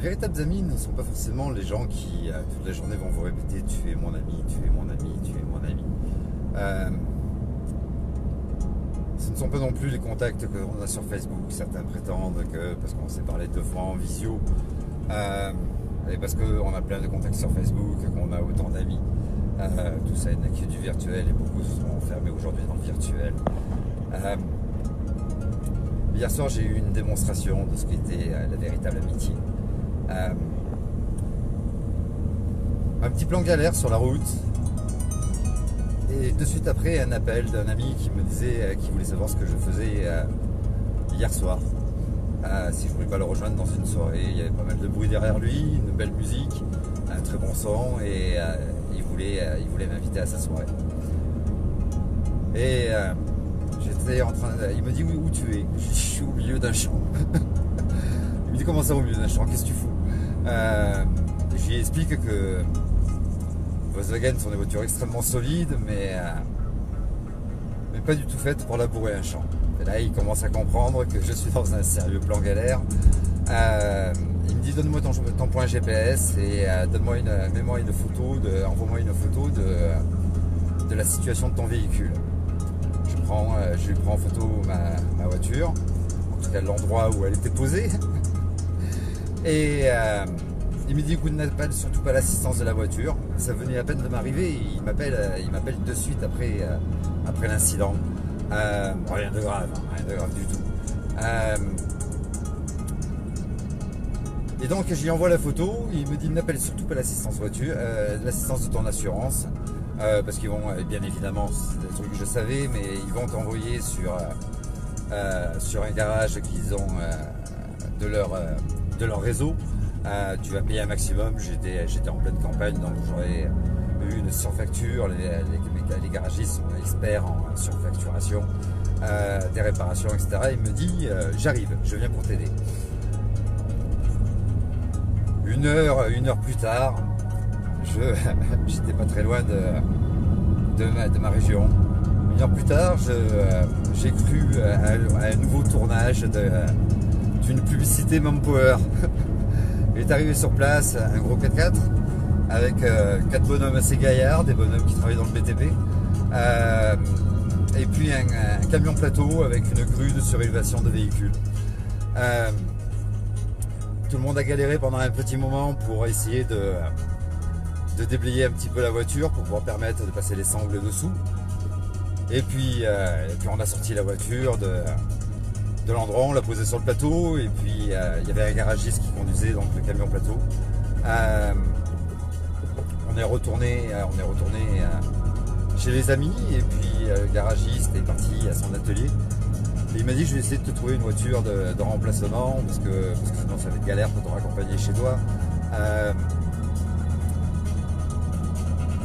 Les véritables amis ne sont pas forcément les gens qui, toute la journée, vont vous répéter « tu es mon ami, tu es mon ami, tu es mon ami ». Ce ne sont pas non plus les contacts qu'on a sur Facebook. Certains prétendent que, parce qu'on s'est parlé 2 fois en visio, et parce qu'on a plein de contacts sur Facebook, qu'on a autant d'amis, tout ça n'est que du virtuel et beaucoup sont enfermés aujourd'hui dans le virtuel. Hier soir, j'ai eu une démonstration de ce qu'était la véritable amitié. Un petit plan galère sur la route. Et de suite après, un appel d'un ami qui me disait qu'il voulait savoir ce que je faisais hier soir. Si je voulais pas le rejoindre dans une soirée, il y avait pas mal de bruit derrière lui, une belle musique, un très bon son, et il voulait m'inviter à sa soirée. Et j'étais en train il me dit où tu es? Je suis au milieu d'un champ. Il me dit comment ça au milieu d'un champ? Qu'est-ce que tu fous? Je lui explique que Volkswagen sont des voitures extrêmement solides, mais pas du tout faites pour labourer un champ. Et là, il commence à comprendre que je suis dans un sérieux plan galère. Il me dit donne-moi ton point GPS et mets-moi une photo, envoie-moi une photo de la situation de ton véhicule. Je lui prends en photo ma voiture, en tout cas l'endroit où elle était posée. Et il me dit écoute, n'appelle surtout pas l'assistance de la voiture. Ça venait à peine de m'arriver et il m'appelle de suite après l'incident. Rien de grave du tout. Et donc je lui envoie la photo, il me dit n'appelle surtout pas l'assistance voiture, l'assistance de ton assurance, parce qu'ils vont, bien évidemment, c'est des trucs que je savais, mais ils vont t'envoyer sur un garage qu'ils ont de leur réseau. Tu vas payer un maximum. J'étais en pleine campagne, donc j'aurais eu une surfacture. Les garagistes sont experts en surfacturation, des réparations, etc. Il me dit j'arrive, je viens pour t'aider. Une heure plus tard, j'étais pas très loin de ma région. 1 heure plus tard, j'ai cru à un nouveau tournage d'une publicité Manpower. Il est arrivé sur place, un gros 4x4 avec 4 bonhommes assez gaillards, des bonhommes qui travaillent dans le BTP, et puis un camion plateau avec une grue de surélévation de véhicules. Tout le monde a galéré pendant un petit moment pour essayer de déblayer un petit peu la voiture pour pouvoir permettre de passer les sangles dessous. Et puis on a sorti la voiture de l'endroit, on l'a posée sur le plateau, et puis il y avait un garagiste qui conduisait donc le camion plateau. On est retourné chez les amis, et puis le garagiste est parti à son atelier. Et il m'a dit je vais essayer de te trouver une voiture de remplacement parce que sinon ça va être galère pour te raccompagner chez toi.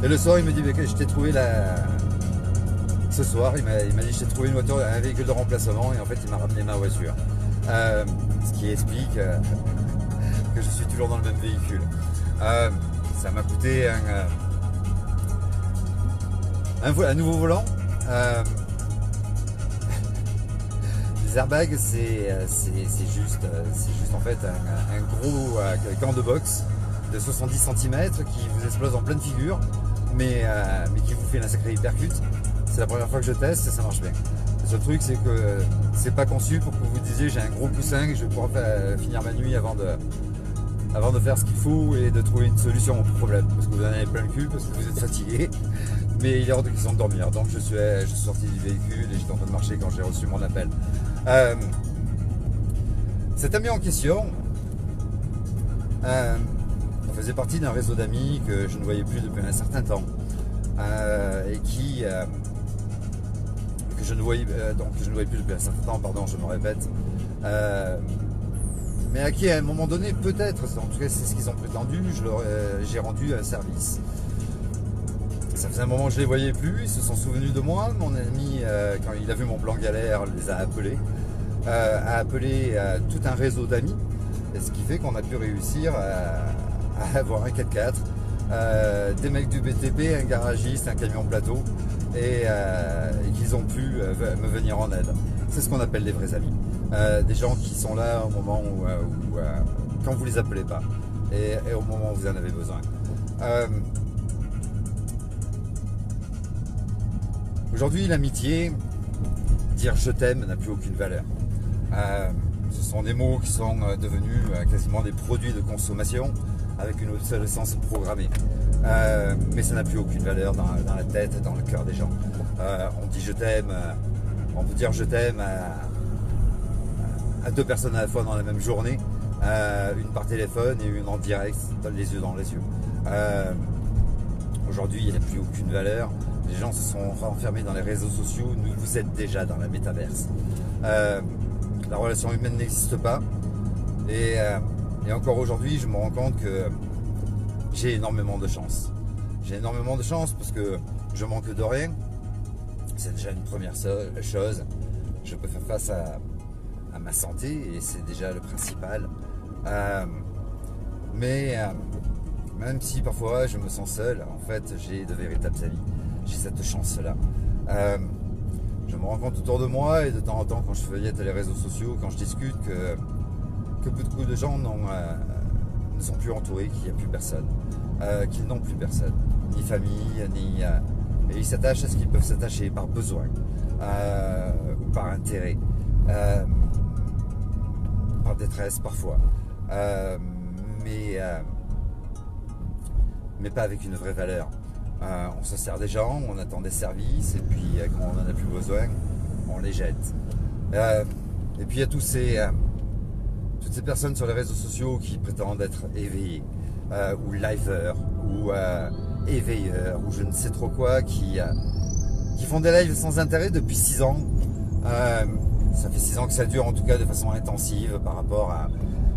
Et le soir il me dit je t'ai trouvé ce soir il m'a dit je t'ai trouvé une voiture, un véhicule de remplacement, et en fait il m'a ramené ma voiture. Ce qui explique que je suis toujours dans le même véhicule. Ça m'a coûté un nouveau volant. Les airbags, c'est juste en fait un gros gant de boxe de 70 cm qui vous explose en pleine figure, mais qui vous fait un sacré hypercute. C'est la première fois que je teste et ça marche bien. Le seul truc, c'est que c'est pas conçu pour que vous disiez j'ai un gros coussin et je vais pouvoir finir ma nuit avant de faire ce qu'il faut et de trouver une solution au problème, parce que vous en avez plein le cul, parce que vous êtes fatigué, mais il est hors de question de dormir. Donc je suis sorti du véhicule et j'étais en train de marcher quand j'ai reçu mon appel. Cet ami en question faisait partie d'un réseau d'amis que je ne voyais plus depuis un certain temps, et que je ne voyais plus depuis un certain temps, pardon, je me répète, mais à qui à un moment donné, peut-être, en tout cas c'est ce qu'ils ont prétendu, j'ai rendu un service. Ça faisait un moment que je ne les voyais plus, ils se sont souvenus de moi. Mon ami, quand il a vu mon plan galère, les a appelés, tout un réseau d'amis, et ce qui fait qu'on a pu réussir à avoir un 4x4, des mecs du BTP, un garagiste, un camion plateau, et qu'ils ont pu me venir en aide. C'est ce qu'on appelle des vrais amis. Des gens qui sont là au moment où quand vous les appelez pas et au moment où vous en avez besoin. Aujourd'hui, l'amitié, dire je t'aime n'a plus aucune valeur. Ce sont des mots qui sont devenus quasiment des produits de consommation avec une obsolescence programmée. Mais ça n'a plus aucune valeur dans la tête et dans le cœur des gens. On dit je t'aime, on peut dire je t'aime à deux personnes à la fois dans la même journée, une par téléphone et une en direct, les yeux dans les yeux. Aujourd'hui, il n'y a plus aucune valeur. Les gens se sont renfermés dans les réseaux sociaux. Vous êtes déjà dans la métaverse. La relation humaine n'existe pas. Et encore aujourd'hui, je me rends compte que j'ai énormément de chance. J'ai énormément de chance parce que je manque de rien. C'est déjà une première chose. Je peux faire face à ma santé et c'est déjà le principal. Mais même si parfois je me sens seul, en fait, j'ai de véritables amis. J'ai cette chance-là. Je me rends compte autour de moi et de temps en temps quand je feuillette les réseaux sociaux, quand je discute, que beaucoup de gens ne sont plus entourés, qu'il n'y a plus personne, qu'ils n'ont plus personne, ni famille, ni... et ils s'attachent à ce qu'ils peuvent s'attacher par besoin, ou par intérêt, par détresse parfois, mais pas avec une vraie valeur. On se sert des gens, on attend des services, et puis quand on n'en a plus besoin, on les jette. Et puis il y a toutes ces personnes sur les réseaux sociaux qui prétendent être éveillés, ou liveurs, ou éveilleurs, ou je ne sais trop quoi, qui font des lives sans intérêt depuis 6 ans. Ça fait 6 ans que ça dure, en tout cas de façon intensive, par rapport à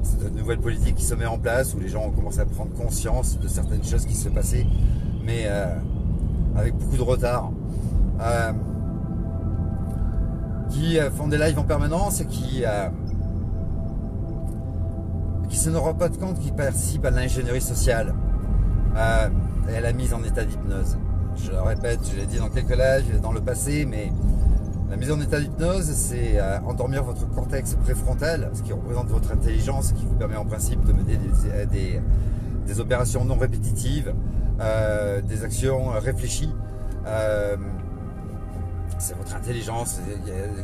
cette nouvelle politique qui se met en place, où les gens ont commencé à prendre conscience de certaines choses qui se passaient, mais avec beaucoup de retard, qui font des lives en permanence et qui se ne rendent pas compte qu'ils participent à l'ingénierie sociale et à la mise en état d'hypnose. Je le répète, je l'ai dit dans quelques lives dans le passé, mais la mise en état d'hypnose, c'est endormir votre cortex préfrontal, ce qui représente votre intelligence, qui vous permet en principe de mener des opérations non répétitives, des actions réfléchies. C'est votre intelligence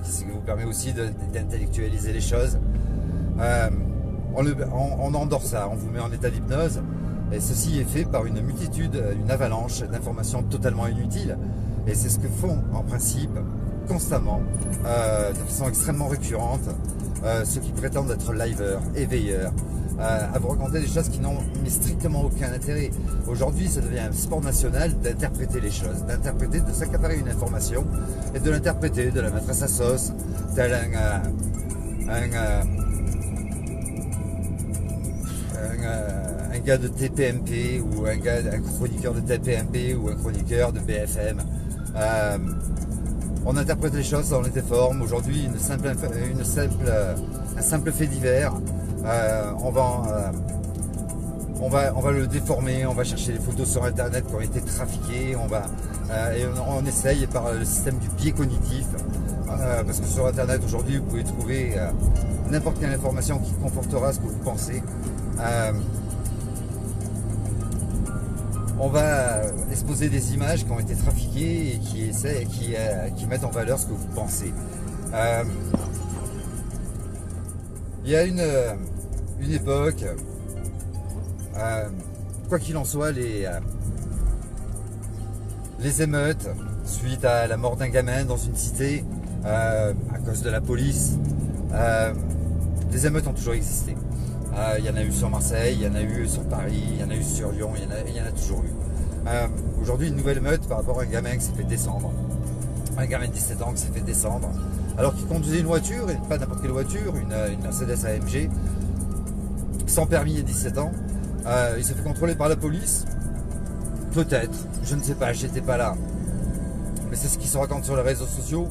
qui vous permet aussi d'intellectualiser les choses. On endort ça, on vous met en état d'hypnose, et ceci est fait par une multitude, une avalanche d'informations totalement inutiles, et c'est ce que font en principe constamment, de façon extrêmement récurrente, ceux qui prétendent être liveurs, éveilleurs, à vous raconter des choses qui n'ont strictement aucun intérêt. Aujourd'hui, ça devient un sport national d'interpréter les choses, de s'accaparer une information et de l'interpréter, de la mettre à sa sauce, tel un gars de TPMP ou un chroniqueur de TPMP ou un chroniqueur de BFM. On interprète les choses dans les déformes. Aujourd'hui, un simple fait divers, on va le déformer, on va chercher les photos sur internet qui ont été trafiquées, et on essaye par le système du biais cognitif, parce que sur internet aujourd'hui vous pouvez trouver n'importe quelle information qui confortera ce que vous pensez. On va exposer des images qui ont été trafiquées et qui mettent en valeur ce que vous pensez. Il y a une époque, quoi qu'il en soit, les émeutes suite à la mort d'un gamin dans une cité à cause de la police, les émeutes ont toujours existé. Il y en a eu sur Marseille, il y en a eu sur Paris, il y en a eu sur Lyon, il y en a toujours eu. Aujourd'hui, une nouvelle meute par rapport à un gamin qui s'est fait descendre. Un gamin de 17 ans qui s'est fait descendre, alors qu'il conduisait une voiture, et pas n'importe quelle voiture, une Mercedes AMG, sans permis à 17 ans. Il s'est fait contrôler par la police. Peut-être, je ne sais pas, j'étais pas là. Mais c'est ce qui se raconte sur les réseaux sociaux.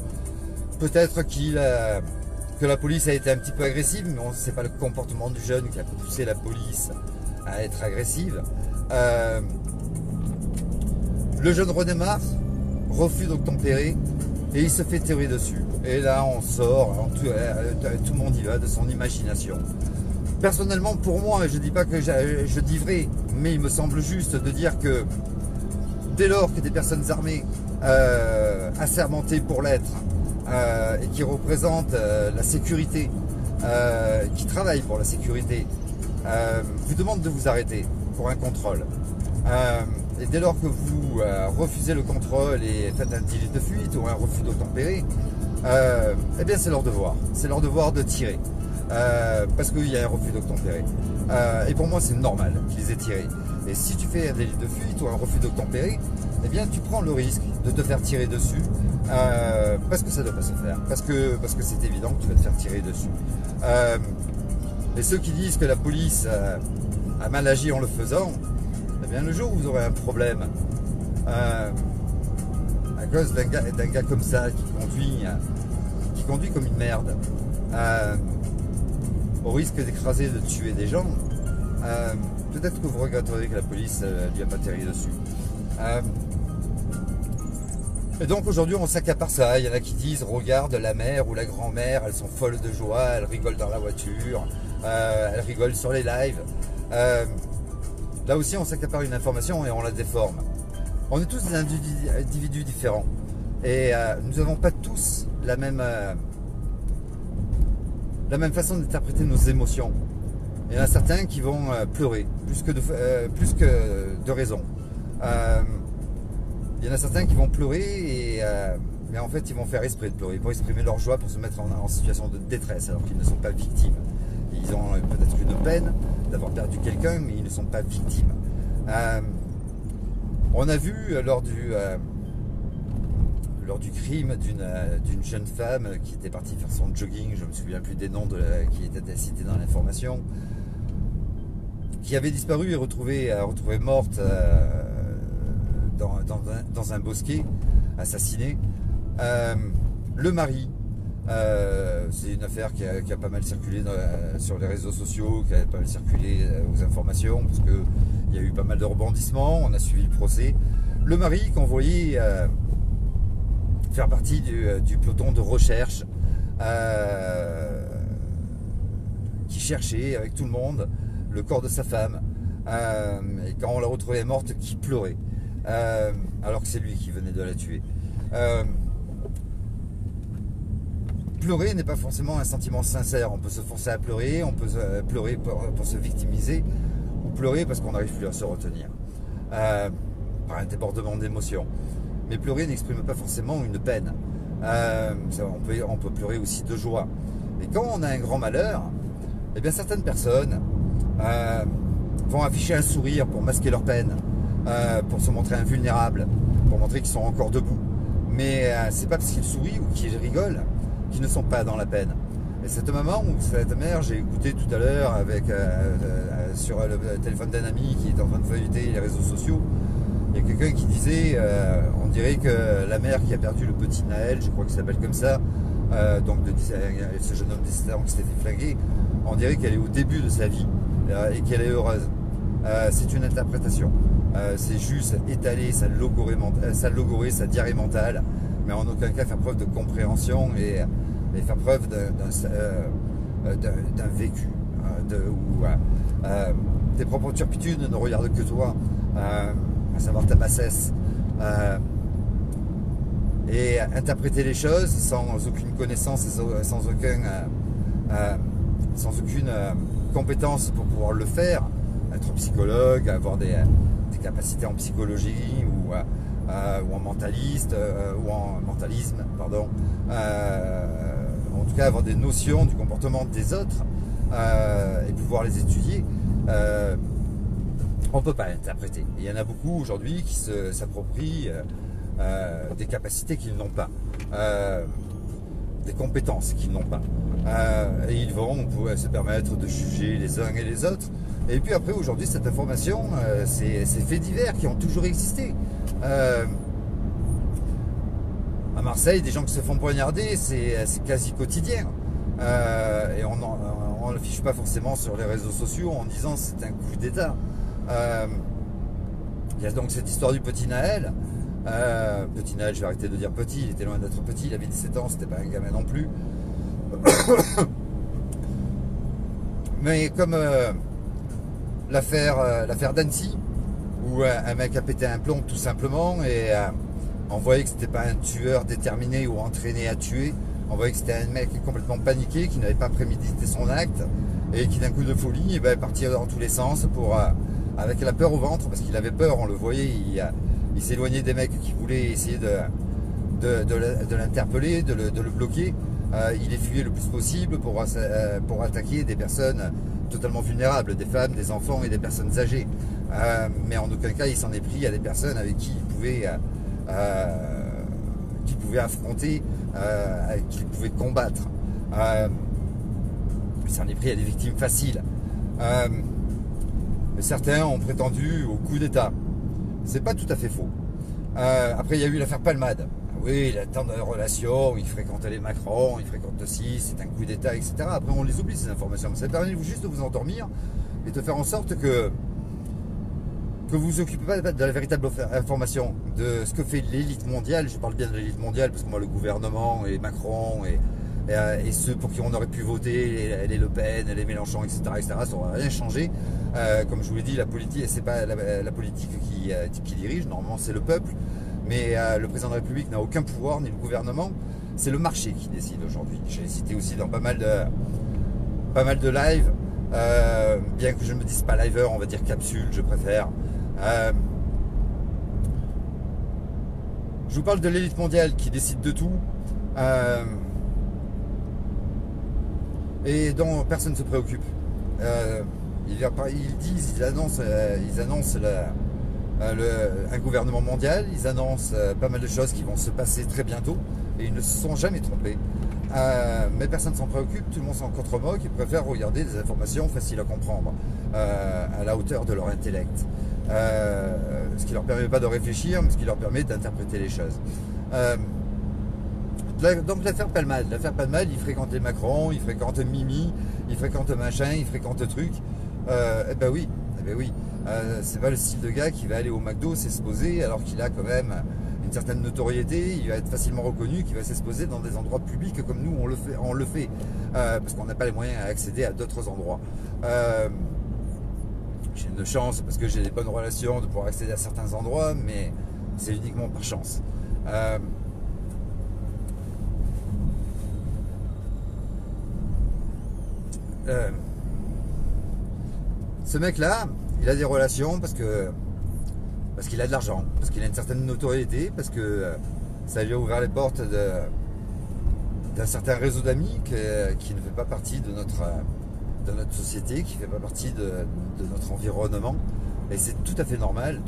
Peut-être que la police a été un petit peu agressive, mais on ne sait pas le comportement du jeune qui a poussé la police à être agressive. Le jeune redémarre, refuse d'obtempérer et il se fait tirer dessus. Et là on sort, tout le monde y va de son imagination. Personnellement, pour moi, je ne dis pas que je dis vrai, mais il me semble juste de dire que dès lors que des personnes armées assermentées pour l'être et qui représentent la sécurité, qui travaillent pour la sécurité, vous demandent de vous arrêter pour un contrôle. Et dès lors que vous refusez le contrôle et faites un délit de fuite ou un refus d'obtempérer, eh bien c'est leur devoir. C'est leur devoir de tirer. Parce qu'il y a un refus d'obtempérer. Et pour moi c'est normal qu'ils aient tiré. Et si tu fais un délit de fuite ou un refus d'obtempérer, eh bien tu prends le risque de te faire tirer dessus parce que ça ne doit pas se faire. Parce que c'est évident que tu vas te faire tirer dessus. Et ceux qui disent que la police a mal agi en le faisant, eh bien le jour où vous aurez un problème à cause d'un gars comme ça qui conduit comme une merde, au risque d'écraser, de tuer des gens, peut-être que vous regretterez que la police lui a pas tiré dessus. Et donc aujourd'hui on s'accapare ça. Il y en a qui disent regarde la mère ou la grand-mère, elles sont folles de joie, elles rigolent dans la voiture, elles rigolent sur les lives. Là aussi on s'accapare une information et on la déforme. On est tous des individus différents et nous n'avons pas tous la même façon d'interpréter nos émotions. Il y en a certains qui vont pleurer plus que de raison. Il y en a certains qui vont pleurer mais en fait ils vont faire exprès de pleurer pour exprimer leur joie, pour se mettre en situation de détresse alors qu'ils ne sont pas victimes. Ils ont peut-être une peine d'avoir perdu quelqu'un, mais ils ne sont pas victimes. On a vu lors du crime d'une jeune femme qui était partie faire son jogging, je ne me souviens plus des noms qui étaient cités dans l'information, qui avait disparu et retrouvée morte dans un bosquet, assassinée. Le mari, c'est une affaire qui a pas mal circulé sur les réseaux sociaux, qui a pas mal circulé aux informations, parce qu'il y a eu pas mal de rebondissements, on a suivi le procès. Le mari qu'on voyait faire partie du peloton de recherche qui cherchait avec tout le monde le corps de sa femme, et quand on l'a retrouvée morte, qui pleurait, alors que c'est lui qui venait de la tuer. Pleurer n'est pas forcément un sentiment sincère. On peut se forcer à pleurer, on peut pleurer pour se victimiser, ou pleurer parce qu'on n'arrive plus à se retenir, par un débordement d'émotions. Mais pleurer n'exprime pas forcément une peine. On peut pleurer aussi de joie. Et quand on a un grand malheur, eh bien certaines personnes vont afficher un sourire pour masquer leur peine, pour se montrer invulnérables, pour montrer qu'ils sont encore debout. Mais c'est pas parce qu'ils sourient ou qu'ils rigolent qu'ils ne sont pas dans la peine. Et cette maman ou cette mère, j'ai écouté tout à l'heure sur le téléphone d'un ami qui est en train de feuilleter les réseaux sociaux. Il y a quelqu'un qui disait, on dirait que la mère qui a perdu le petit Naël, je crois qu'il s'appelle comme ça, donc ce jeune homme de 17 ans qui s'était fait flinguer, on dirait qu'elle est au début de sa vie et qu'elle est heureuse. C'est une interprétation. C'est juste étaler sa logorée, sa diarrhée mentale, mais en aucun cas faire preuve de compréhension et faire preuve d'un vécu, où tes propres turpitudes ne regardent que toi, à savoir ta bassesse, et interpréter les choses sans aucune connaissance et sans aucune compétence pour pouvoir le faire, être psychologue, avoir des capacités en psychologie ou en mentaliste ou en mentalisme, pardon, en tout cas avoir des notions du comportement des autres et pouvoir les étudier. On ne peut pas l'interpréter. Il y en a beaucoup aujourd'hui qui s'approprient des capacités qu'ils n'ont pas, des compétences qu'ils n'ont pas, et ils vont se permettre de juger les uns et les autres. Et puis après, aujourd'hui, cette information, c'est faits divers qui ont toujours existé. À Marseille, des gens qui se font poignarder, c'est quasi quotidien. Et on ne l'affiche pas forcément sur les réseaux sociaux en disant c'est un coup d'État. Il y a donc cette histoire du petit Naël. Petit Naël, je vais arrêter de dire petit, il était loin d'être petit, il avait 17 ans, c'était pas un gamin non plus. Mais comme l'affaire d'Annecy, où un mec a pété un plomb tout simplement, et on voyait que c'était pas un tueur déterminé ou entraîné à tuer, on voyait que c'était un mec complètement paniqué, qui n'avait pas prémédité son acte, et qui d'un coup de folie est parti dans tous les sens avec la peur au ventre, parce qu'il avait peur, on le voyait, il s'éloignait des mecs qui voulaient essayer de l'interpeller, de le bloquer. Il essuyait le plus possible pour attaquer des personnes totalement vulnérables, des femmes, des enfants et des personnes âgées. Mais en aucun cas il s'en est pris à des personnes avec qui il pouvait affronter, qu'il pouvait combattre. Il s'en est pris à des victimes faciles. Certains ont prétendu au coup d'État. C'est pas tout à fait faux. Après, il y a eu l'affaire Palmade. Oui, il a tant de relations, il fréquentait les Macron, il fréquente aussi, c'est un coup d'État, etc. Après, on les oublie, ces informations. Mais ça permet juste de vous endormir et de faire en sorte que vous vous occupez pas de la véritable information, de ce que fait l'élite mondiale. Je parle bien de l'élite mondiale parce que moi, le gouvernement et Macron et ceux pour qui on aurait pu voter, les Le Pen, les Mélenchon, etc., ça n'aura rien changé. Comme je vous l'ai dit, la politique, c'est pas la politique qui dirige, normalement c'est le peuple, mais le président de la République n'a aucun pouvoir, ni le gouvernement, c'est le marché qui décide aujourd'hui. J'ai cité aussi dans pas mal de lives, bien que je ne me dise pas liveur, on va dire capsule, je préfère. Je vous parle de l'élite mondiale qui décide de tout. Et dont personne ne se préoccupe. Ils annoncent un gouvernement mondial, ils annoncent pas mal de choses qui vont se passer très bientôt, et ils ne se sont jamais trompés. Mais personne ne s'en préoccupe, tout le monde s'en contre-moque, ils préfèrent regarder des informations faciles à comprendre, à la hauteur de leur intellect. Ce qui leur permet pas de réfléchir, mais ce qui leur permet d'interpréter les choses. Donc l'affaire Palmade, il fréquente les Macron, il fréquente Mimi, il fréquente machin, il fréquente truc. Eh ben oui. C'est pas le style de gars qui va aller au McDo s'exposer alors qu'il a quand même une certaine notoriété, il va être facilement reconnu, qui va s'exposer dans des endroits publics comme nous on le fait, parce qu'on n'a pas les moyens d'accéder à d'autres endroits. J'ai une chance parce que j'ai des bonnes relations de pouvoir accéder à certains endroits, mais c'est uniquement par chance. Ce mec-là, il a des relations parce qu'il a de l'argent, parce qu'il a une certaine notoriété, parce que ça lui a ouvert les portes d'un certain réseau d'amis qui ne fait pas partie de notre société, qui ne fait pas partie de notre environnement. Et c'est tout à fait normal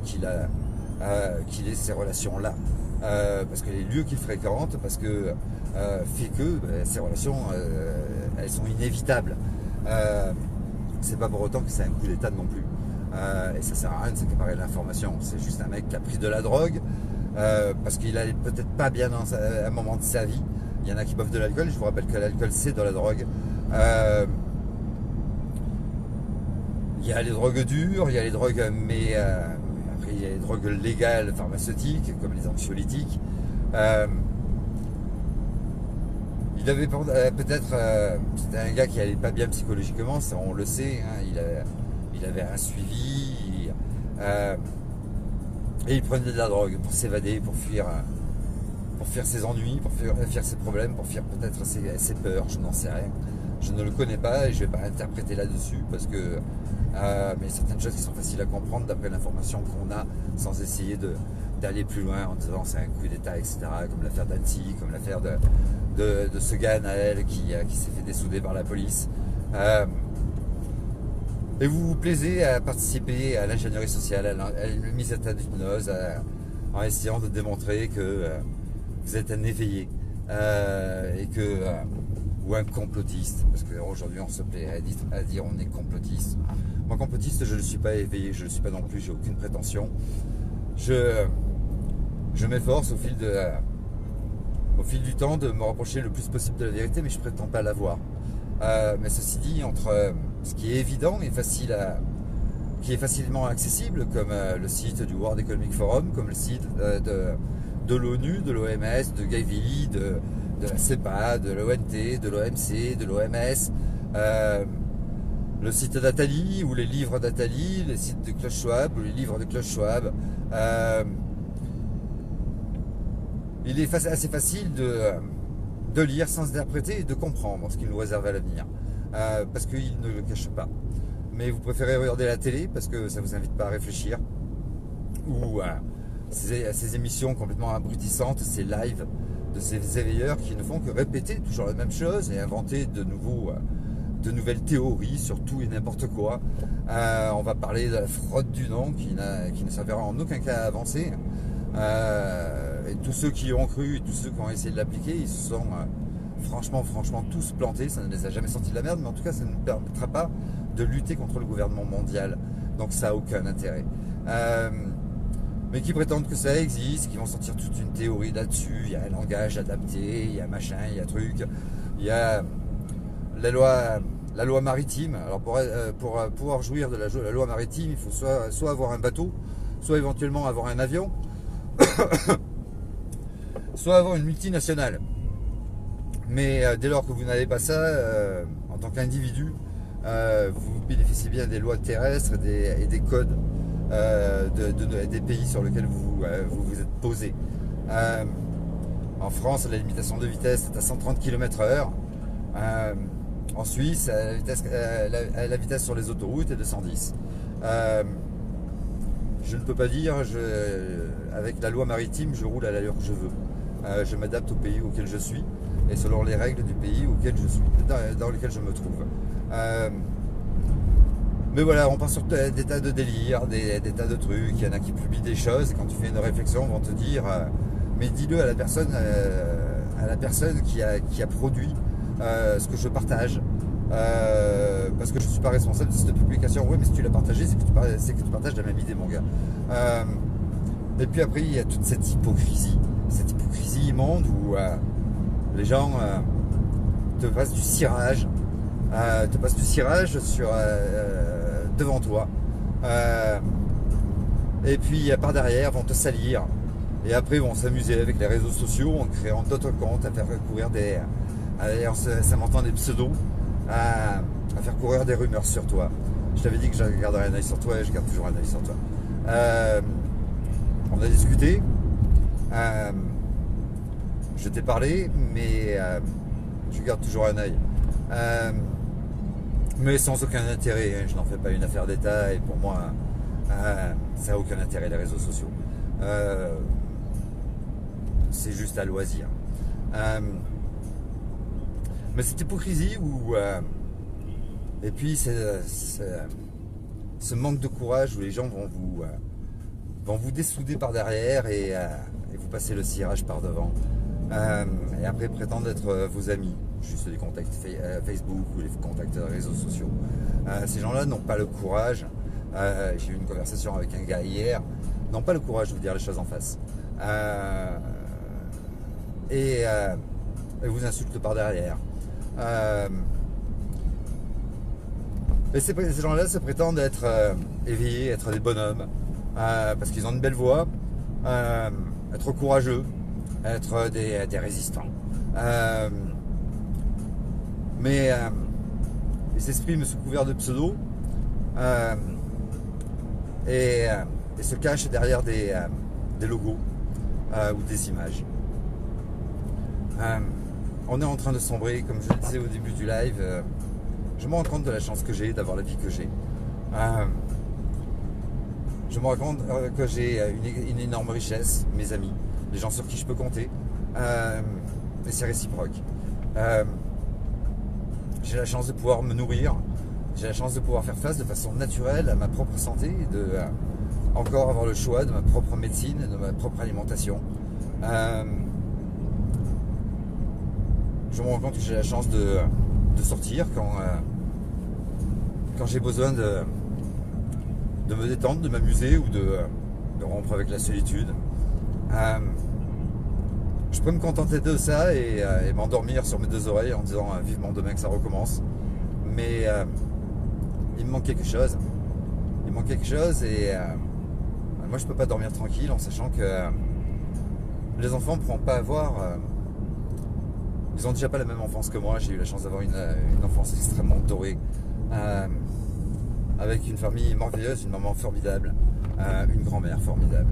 qu'il ait ces relations-là. Parce que les lieux qu'il fréquente, parce que fait que ces relations, elles sont inévitables. C'est pas pour autant que c'est un coup d'État non plus. Et ça sert à rien de s'accaparer l'information. C'est juste un mec qui a pris de la drogue parce qu'il allait peut-être pas bien dans un moment de sa vie. Il y en a qui boivent de l'alcool. Je vous rappelle que l'alcool c'est de la drogue. Il y a les drogues dures, il y a les drogues, mais après il y a les drogues légales pharmaceutiques comme les anxiolytiques. Il avait peut-être, c'était un gars qui allait pas bien psychologiquement, ça on le sait, hein, il avait un suivi, et il prenait de la drogue pour s'évader, pour fuir ses ennuis, pour fuir ses problèmes, pour fuir peut-être ses peurs, je n'en sais rien. Je ne le connais pas et je ne vais pas interpréter là-dessus parce que mais certaines choses qui sont faciles à comprendre d'après l'information qu'on a sans essayer d'aller plus loin en disant c'est un coup d'État, etc. Comme l'affaire d'Annecy, comme l'affaire de ce gars Naël qui s'est fait dessouder par la police. Et vous vous plaisez à participer à l'ingénierie sociale, à une mise à l'état d'hypnose, en essayant de démontrer que vous êtes un éveillé ou un complotiste, parce qu'aujourd'hui on se plaît à dire on est complotiste. Moi complotiste, je ne suis pas éveillé, je ne le suis pas non plus, j'ai aucune prétention. Je m'efforce au fil du temps de me rapprocher le plus possible de la vérité, mais je ne prétends pas l'avoir. Mais ceci dit, entre ce qui est évident et qui est facilement accessible, comme le site du World Economic Forum, comme le site de l'ONU, de l'OMS, de Gavi, de la CEPA, de l'ONT, de l'OMC, de l'OMS, le site d'Atali ou les livres d'Atali, les sites de Klaus Schwab ou les livres de Klaus Schwab. Il est assez facile de lire sans interpréter et de comprendre ce qu'il nous réserve à l'avenir. Parce qu'il ne le cache pas. Mais vous préférez regarder la télé parce que ça ne vous invite pas à réfléchir. Ou ces émissions complètement abrutissantes, ces lives de ces éveilleurs qui ne font que répéter toujours la même chose et inventer de nouvelles théories sur tout et n'importe quoi. On va parler de la fraude du nom qui ne servira en aucun cas à avancer. Et tous ceux qui y ont cru et tous ceux qui ont essayé de l'appliquer, ils se sont franchement tous plantés. Ça ne les a jamais sortis de la merde, mais en tout cas ça ne nous permettra pas de lutter contre le gouvernement mondial. Donc ça n'a aucun intérêt. Mais qui prétendent que ça existe, qui vont sortir toute une théorie là-dessus. Il y a un langage adapté, il y a machin, il y a truc. Il y a la loi maritime. Alors pour pouvoir jouir de la loi maritime, il faut soit avoir un bateau, soit éventuellement avoir un avion, soit avoir une multinationale. Mais dès lors que vous n'avez pas ça, en tant qu'individu, vous bénéficiez bien des lois terrestres et des codes des pays sur lesquels vous vous êtes posé. En France, la limitation de vitesse est à 130 km/h. En Suisse, la vitesse sur les autoroutes est de 110. Je ne peux pas dire, avec la loi maritime, je roule à l'allure que je veux. Je m'adapte au pays auquel je suis et selon les règles du pays dans lequel je me trouve. Mais voilà, on part sur des tas de délires, des tas de trucs. Il y en a qui publient des choses et quand tu fais une réflexion, ils vont te dire mais dis-le à la personne qui a produit ce que je partage. Parce que je ne suis pas responsable de cette publication. Oui, mais si tu l'as partagé, c'est que tu partages la même idée, mon gars. Et puis après, il y a toute cette hypocrisie immonde où les gens te passent du cirage, devant toi. Et puis par derrière, vont te salir. Et après, vont s'amuser avec les réseaux sociaux en créant d'autres comptes, à faire courir en s'inventant des pseudos, à faire courir des rumeurs sur toi. Je t'avais dit que je garderais un œil sur toi et je garde toujours un œil sur toi. On a discuté. Je t'ai parlé, mais je garde toujours un œil. Mais sans aucun intérêt. Hein. Je n'en fais pas une affaire d'État et pour moi, ça n'a aucun intérêt, les réseaux sociaux. C'est juste à loisir. Mais cette hypocrisie et puis ce manque de courage où les gens vont vous dessouder par derrière et vous passer le cirage par devant. Et après prétendent être vos amis, juste des contacts Facebook ou les contacts réseaux sociaux. Ces gens-là n'ont pas le courage. J'ai eu une conversation avec un gars hier, n'ont pas le courage de vous dire les choses en face. Et vous insultent par derrière. Et ces gens-là se prétendent être éveillés, être des bonhommes, parce qu'ils ont une belle voix, être courageux, être des résistants. Mais ils s'expriment sous couvert de pseudo et se cachent derrière des logos ou des images. On est en train de sombrer, comme je le disais au début du live. Je me rends compte de la chance que j'ai d'avoir la vie que j'ai. Je me rends compte que j'ai une énorme richesse, mes amis, les gens sur qui je peux compter, et c'est réciproque. J'ai la chance de pouvoir me nourrir, j'ai la chance de pouvoir faire face de façon naturelle à ma propre santé, de encore avoir le choix de ma propre médecine, de ma propre alimentation. Je me rends compte que j'ai la chance de sortir quand j'ai besoin de me détendre, de m'amuser ou de rompre avec la solitude. Je peux me contenter de ça et m'endormir sur mes deux oreilles en disant vivement demain que ça recommence. Mais il me manque quelque chose. Il me manque quelque chose et moi je peux pas dormir tranquille en sachant que les enfants ne pourront pas avoir... ils ont déjà pas la même enfance que moi. J'ai eu la chance d'avoir une enfance extrêmement dorée. avec une famille merveilleuse, une maman formidable, une grand-mère formidable,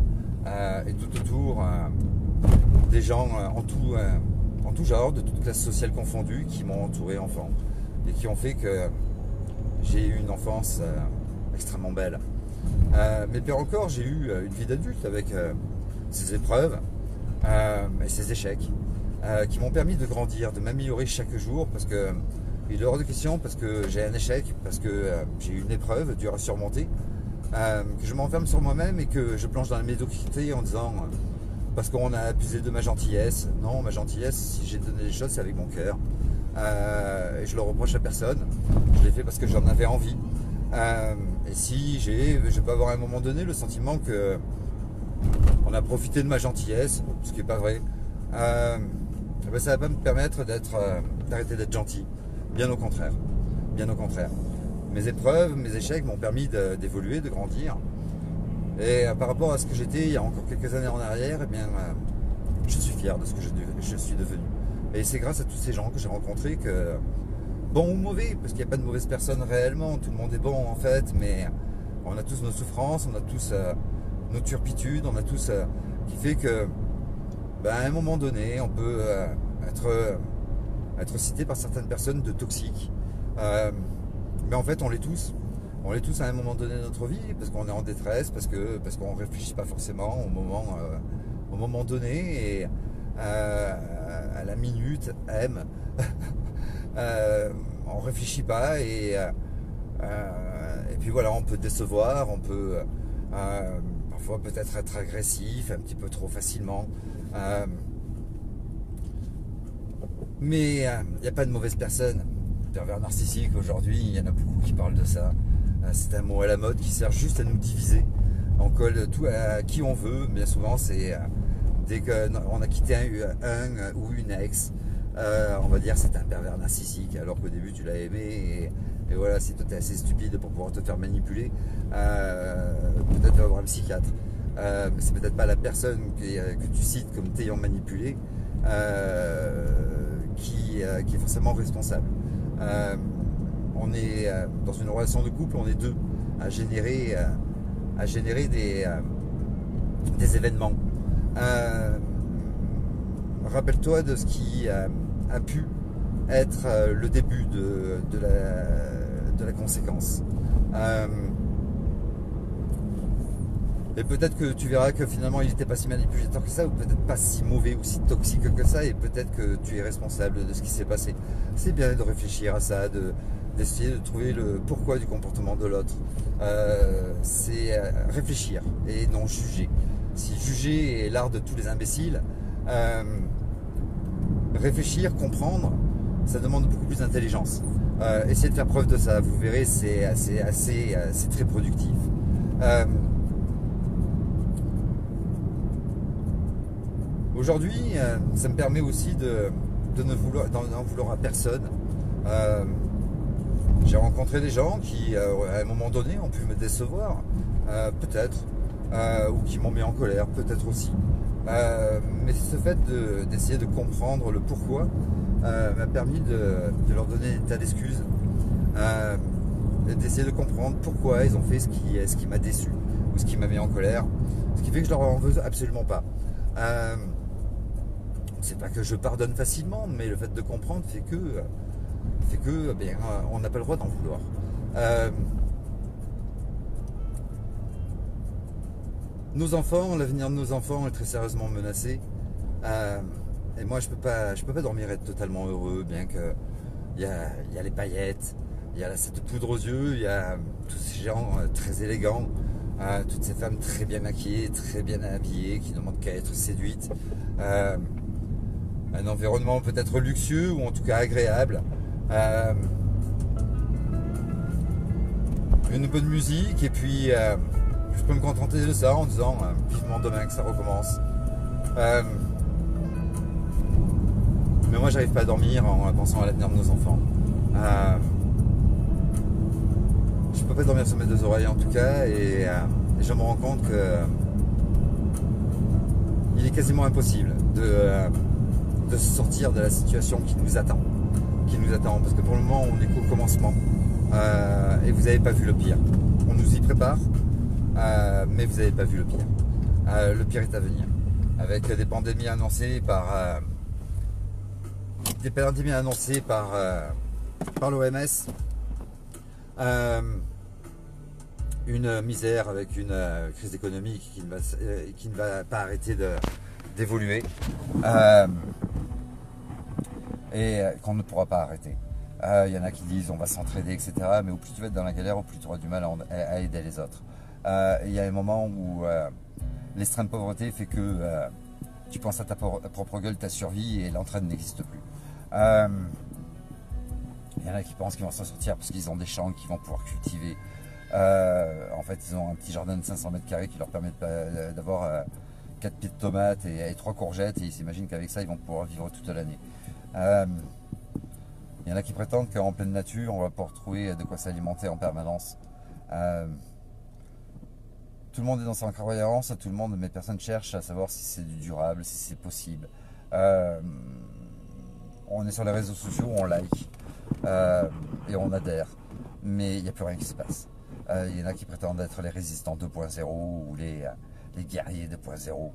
et tout autour des gens en tout genre, de toute classe sociale confondue, qui m'ont entouré enfant et qui ont fait que j'ai eu une enfance extrêmement belle. Mais pire encore, j'ai eu une vie d'adulte avec ses épreuves et ses échecs qui m'ont permis de grandir, de m'améliorer chaque jour, parce que il est hors de question, parce que j'ai un échec, parce que j'ai une épreuve dure à surmonter, que je m'enferme sur moi-même et que je plonge dans la médiocrité en disant parce qu'on a abusé de ma gentillesse. Non, ma gentillesse, si j'ai donné des choses, c'est avec mon cœur. Et je le reproche à personne. Je l'ai fait parce que j'en avais envie. Et si je peux avoir à un moment donné le sentiment que on a profité de ma gentillesse, ce qui n'est pas vrai, ben ça va pas me permettre d'arrêter d'être gentil. Bien au contraire. Bien au contraire. Mes épreuves, mes échecs m'ont permis d'évoluer, de grandir. Et par rapport à ce que j'étais il y a encore quelques années en arrière, eh bien, je suis fier de ce que je suis devenu. Et c'est grâce à tous ces gens que j'ai rencontrés que, bon ou mauvais, parce qu'il n'y a pas de mauvaises personnes réellement, tout le monde est bon en fait, mais on a tous nos souffrances, on a tous nos turpitudes, on a tous qui fait que, ben, à un moment donné, on peut être cité par certaines personnes de toxiques. Mais en fait, on l'est tous. On l'est tous à un moment donné de notre vie, parce qu'on est en détresse, parce qu'on ne réfléchit pas forcément au moment donné, et à la minute M. On ne réfléchit pas, et puis voilà, on peut décevoir, on peut parfois peut-être être agressif, un petit peu trop facilement. Mais il n'y a pas de mauvaise personne. Pervers narcissique, aujourd'hui, il y en a beaucoup qui parlent de ça. C'est un mot à la mode qui sert juste à nous diviser. On colle tout à qui on veut. Bien souvent, c'est dès qu'on a quitté un ou une ex, on va dire c'est un pervers narcissique, alors qu'au début tu l'as aimé, et voilà, si toi t'es assez stupide pour pouvoir te faire manipuler, peut-être va voir un psychiatre. Mais c'est peut-être pas la personne que tu cites comme t'ayant manipulé qui est forcément responsable. On est dans une relation de couple, on est deux à générer des événements. Rappelle-toi de ce qui a pu être le début de la conséquence. Et peut-être que tu verras que finalement il n'était pas si manipulateur que ça, ou peut-être pas si mauvais ou si toxique que ça, et peut-être que tu es responsable de ce qui s'est passé. C'est bien de réfléchir à ça, d'essayer de trouver le pourquoi du comportement de l'autre. C'est réfléchir et non juger. Si juger est l'art de tous les imbéciles, réfléchir, comprendre, ça demande beaucoup plus d'intelligence. Essayez de faire preuve de ça, vous verrez, c'est très productif. Aujourd'hui, ça me permet aussi d'en vouloir à personne. J'ai rencontré des gens qui, à un moment donné, ont pu me décevoir, peut-être, ou qui m'ont mis en colère, peut-être aussi. Mais ce fait d'essayer de comprendre le pourquoi m'a permis de leur donner des tas d'excuses, d'essayer de comprendre pourquoi ils ont fait ce qui m'a déçu, ou ce qui m'a mis en colère, ce qui fait que je leur en veux absolument pas. C'est pas que je pardonne facilement, mais le fait de comprendre fait que bien, on n'a pas le droit d'en vouloir. Nos enfants, l'avenir de nos enfants est très sérieusement menacé. Et moi, je peux pas dormir et être totalement heureux, bien que il y a les paillettes, il y a cette poudre aux yeux, il y a tous ces gens très élégants, toutes ces femmes très bien maquillées, très bien habillées, qui ne demandent qu'à être séduites. Un environnement peut-être luxueux, ou en tout cas agréable. Une bonne musique, et puis je peux me contenter de ça en disant vivement demain que ça recommence. Mais moi, j'arrive pas à dormir en pensant à l'avenir de nos enfants. Je peux pas dormir sur mes deux oreilles en tout cas, et je me rends compte que il est quasiment impossible de sortir de la situation qui nous attend, parce que pour le moment on est qu'au commencement. et vous n'avez pas vu le pire. On nous y prépare, mais vous n'avez pas vu le pire. Le pire est à venir, avec des pandémies annoncées par l'OMS, une misère avec une crise économique qui ne va pas arrêter d'évoluer et qu'on ne pourra pas arrêter. Il y en a qui disent on va s'entraider, etc. Mais au plus tu vas être dans la galère, au plus tu auras du mal à aider les autres. Il y a un moment où l'extrême pauvreté fait que tu penses à ta propre gueule, ta survie, et l'entraide n'existe plus. Il y en a qui pensent qu'ils vont s'en sortir parce qu'ils ont des champs qu'ils vont pouvoir cultiver. En fait, ils ont un petit jardin de 500 mètres carrés qui leur permet d'avoir 4 pieds de tomates et 3 courgettes, et ils s'imaginent qu'avec ça, ils vont pouvoir vivre toute l'année. Il y en a qui prétendent qu'en pleine nature, on va pouvoir trouver de quoi s'alimenter en permanence. Tout le monde est dans sa croyance, tout le monde, mais personne cherche à savoir si c'est du durable, si c'est possible. On est sur les réseaux sociaux, on like et on adhère, mais il n'y a plus rien qui se passe. Il y en a qui prétendent être les résistants 2.0 ou les guerriers 2.0.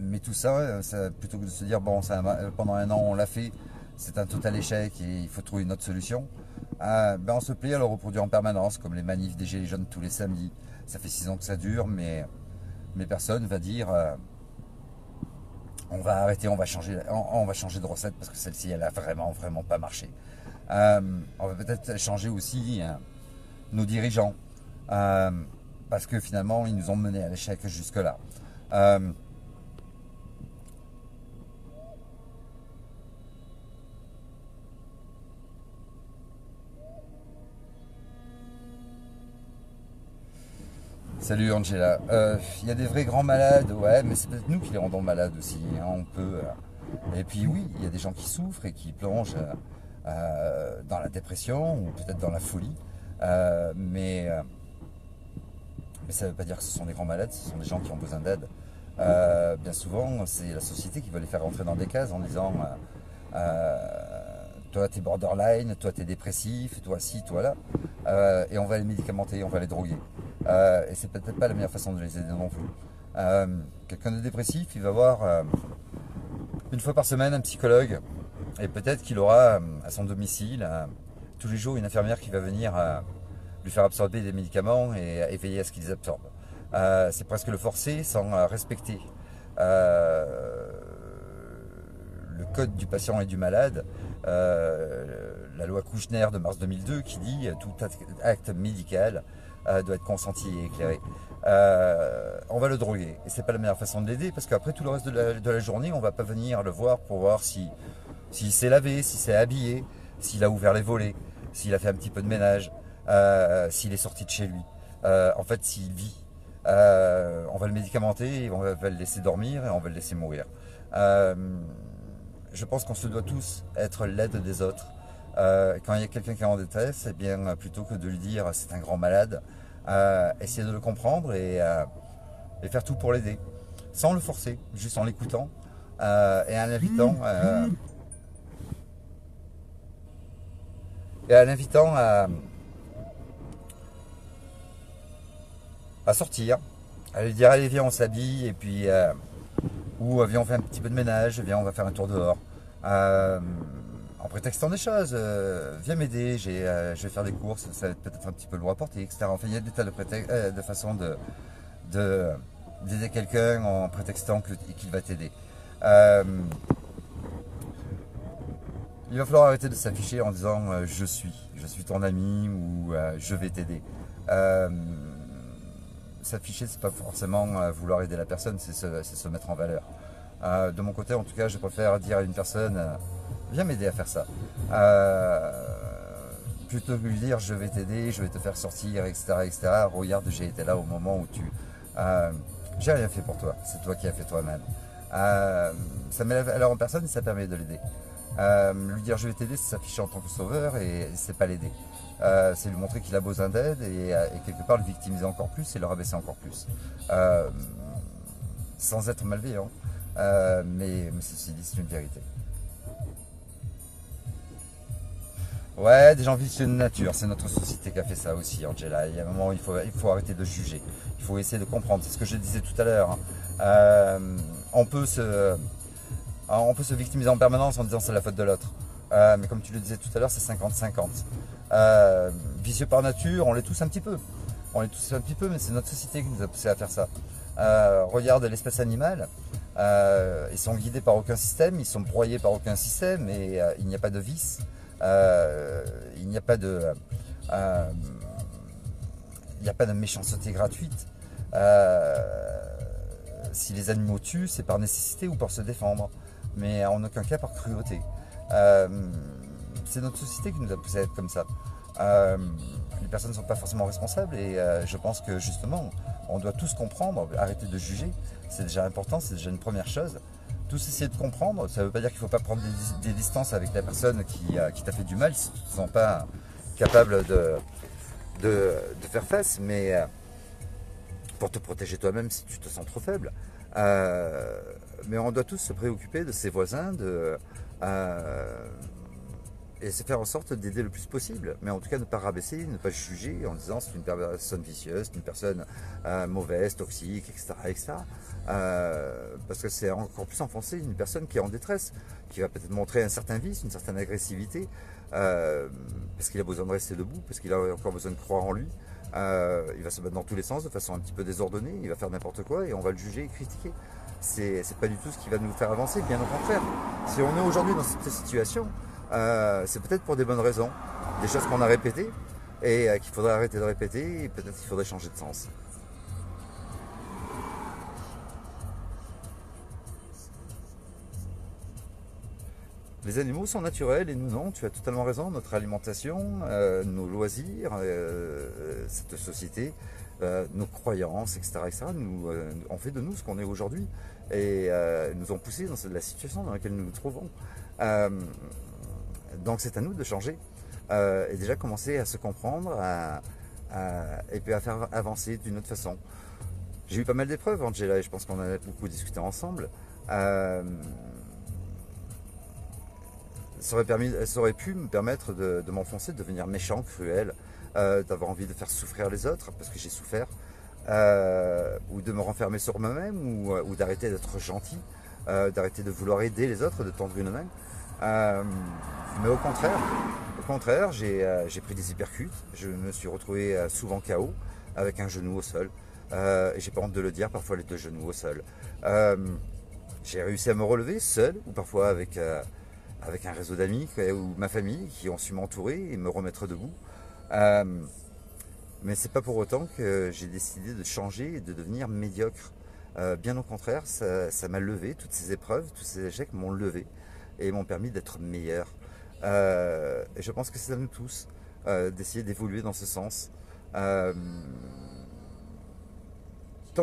Mais tout ça, plutôt que de se dire bon, pendant un an on l'a fait, c'est un total échec et il faut trouver une autre solution, on se plaît à le reproduire en permanence, comme les manifs des Gilets jaunes tous les samedis. Ça fait 6 ans que ça dure, mais personne va dire on va arrêter, on va changer de recette parce que celle-ci elle a vraiment pas marché. On va peut-être changer aussi nos dirigeants, parce que finalement ils nous ont menés à l'échec jusque-là. Salut Angela. Il y a des vrais grands malades, ouais, mais c'est peut-être nous qui les rendons malades aussi. Hein, on peut. Et puis oui, il y a des gens qui souffrent et qui plongent dans la dépression ou peut-être dans la folie. Mais ça ne veut pas dire que ce sont des grands malades, ce sont des gens qui ont besoin d'aide. Bien souvent, c'est la société qui va les faire rentrer dans des cases en disant toi t'es borderline, toi t'es dépressif, toi ci, toi là, et on va les médicamenter, on va les droguer. Et c'est peut-être pas la meilleure façon de les aider non plus. Quelqu'un de dépressif, il va voir une fois par semaine un psychologue, et peut-être qu'il aura à son domicile tous les jours une infirmière qui va venir lui faire absorber des médicaments et veiller à ce qu'ils les absorbent. C'est presque le forcer sans respecter le code du patient et du malade, la loi Kouchner de mars 2002 qui dit tout acte médical doit être consenti et éclairé. On va le droguer et c'est pas la meilleure façon de l'aider, parce qu'après tout le reste de la journée on va pas venir le voir pour voir s'il s'est lavé, s'il s'est habillé, s'il a ouvert les volets, s'il a fait un petit peu de ménage, s'il est sorti de chez lui, en fait s'il vit. On va le médicamenter, et on va le laisser dormir et on va le laisser mourir. Je pense qu'on se doit tous être l'aide des autres. Quand il y a quelqu'un qui est en détresse, eh bien, plutôt que de lui dire c'est un grand malade, essayer de le comprendre et faire tout pour l'aider, sans le forcer, juste en l'écoutant et en l'invitant à sortir, à lui dire allez viens on s'habille, et puis ou viens on fait un petit peu de ménage, viens on va faire un tour dehors, en prétextant des choses, viens m'aider, je vais faire des courses, ça va être peut-être un petit peu lourd à porter, etc. Enfin il y a des tas de façons d'aider quelqu'un en prétextant qu'il va t'aider. Il va falloir arrêter de s'afficher en disant je suis ton ami ou je vais t'aider. S'afficher, c'est pas forcément vouloir aider la personne, c'est se mettre en valeur. De mon côté, en tout cas, je préfère dire à une personne viens m'aider à faire ça, plutôt que lui dire je vais t'aider, je vais te faire sortir, etc., etc. Regarde, j'ai été là au moment où j'ai rien fait pour toi, c'est toi qui as fait toi-même. Ça met la valeur en personne et ça permet de l'aider. Lui dire je vais t'aider, c'est s'afficher en tant que sauveur et c'est pas l'aider. C'est lui montrer qu'il a besoin d'aide et quelque part le victimiser encore plus et le rabaisser encore plus. Sans être malveillant, mais ceci dit, c'est une vérité. Ouais, des gens vicieux de nature, c'est notre société qui a fait ça aussi, Angela. Il y a un moment où il faut arrêter de juger, il faut essayer de comprendre, c'est ce que je disais tout à l'heure, hein. On peut se victimiser en permanence en disant c'est la faute de l'autre. Mais comme tu le disais tout à l'heure, c'est 50-50. Vicieux par nature, on l'est tous un petit peu. On l'est tous un petit peu, mais c'est notre société qui nous a poussé à faire ça. Regarde l'espèce animale, ils sont guidés par aucun système, ils sont broyés par aucun système et il n'y a pas de vice. Il n'y a pas de méchanceté gratuite. Si les animaux tuent, c'est par nécessité ou pour se défendre, mais en aucun cas par cruauté. C'est notre société qui nous a poussé à être comme ça. Les personnes ne sont pas forcément responsables et je pense que justement on doit tous comprendre, arrêter de juger, c'est déjà important, c'est déjà une première chose. Tous essayer de comprendre, ça ne veut pas dire qu'il ne faut pas prendre des distances avec la personne qui t'a fait du mal si tu ne te sens pas capable de faire face, mais pour te protéger toi-même si tu te sens trop faible. Mais on doit tous se préoccuper de ses voisins, et se faire en sorte d'aider le plus possible, mais en tout cas ne pas rabaisser, ne pas juger en disant c'est une personne vicieuse, une personne mauvaise, toxique, etc. etc. Parce que c'est encore plus enfoncer une personne qui est en détresse, qui va peut-être montrer un certain vice, une certaine agressivité, parce qu'il a besoin de rester debout, parce qu'il a encore besoin de croire en lui. Il va se battre dans tous les sens de façon un petit peu désordonnée, il va faire n'importe quoi et on va le juger et critiquer. C'est pas du tout ce qui va nous faire avancer, bien au contraire. Si on est aujourd'hui dans cette situation, c'est peut-être pour des bonnes raisons, des choses qu'on a répétées et qu'il faudrait arrêter de répéter et peut-être qu'il faudrait changer de sens. Les animaux sont naturels et nous non, tu as totalement raison, notre alimentation, nos loisirs, cette société, nos croyances, etc. ont fait de nous ce qu'on est aujourd'hui et nous ont poussés dans la situation dans laquelle nous nous trouvons. Donc c'est à nous de changer et déjà commencer à se comprendre et puis à faire avancer d'une autre façon. J'ai eu pas mal d'épreuves, Angela, et je pense qu'on en a beaucoup discuté ensemble. Ça aurait pu me permettre de m'enfoncer, de devenir méchant, cruel, d'avoir envie de faire souffrir les autres parce que j'ai souffert, ou de me renfermer sur moi-même, ou d'arrêter d'être gentil, d'arrêter de vouloir aider les autres, de tendre une main. Mais au contraire, j'ai pris des hypercutes, je me suis retrouvé souvent KO, avec un genou au sol, et j'ai pas honte de le dire, parfois les deux genoux au sol. J'ai réussi à me relever seul, ou parfois avec un réseau d'amis ou ma famille qui ont su m'entourer et me remettre debout. Mais c'est pas pour autant que j'ai décidé de changer et de devenir médiocre. Bien au contraire, ça m'a levé, toutes ces épreuves, tous ces échecs m'ont levé et m'ont permis d'être meilleur. Et je pense que c'est à nous tous d'essayer d'évoluer dans ce sens. Tant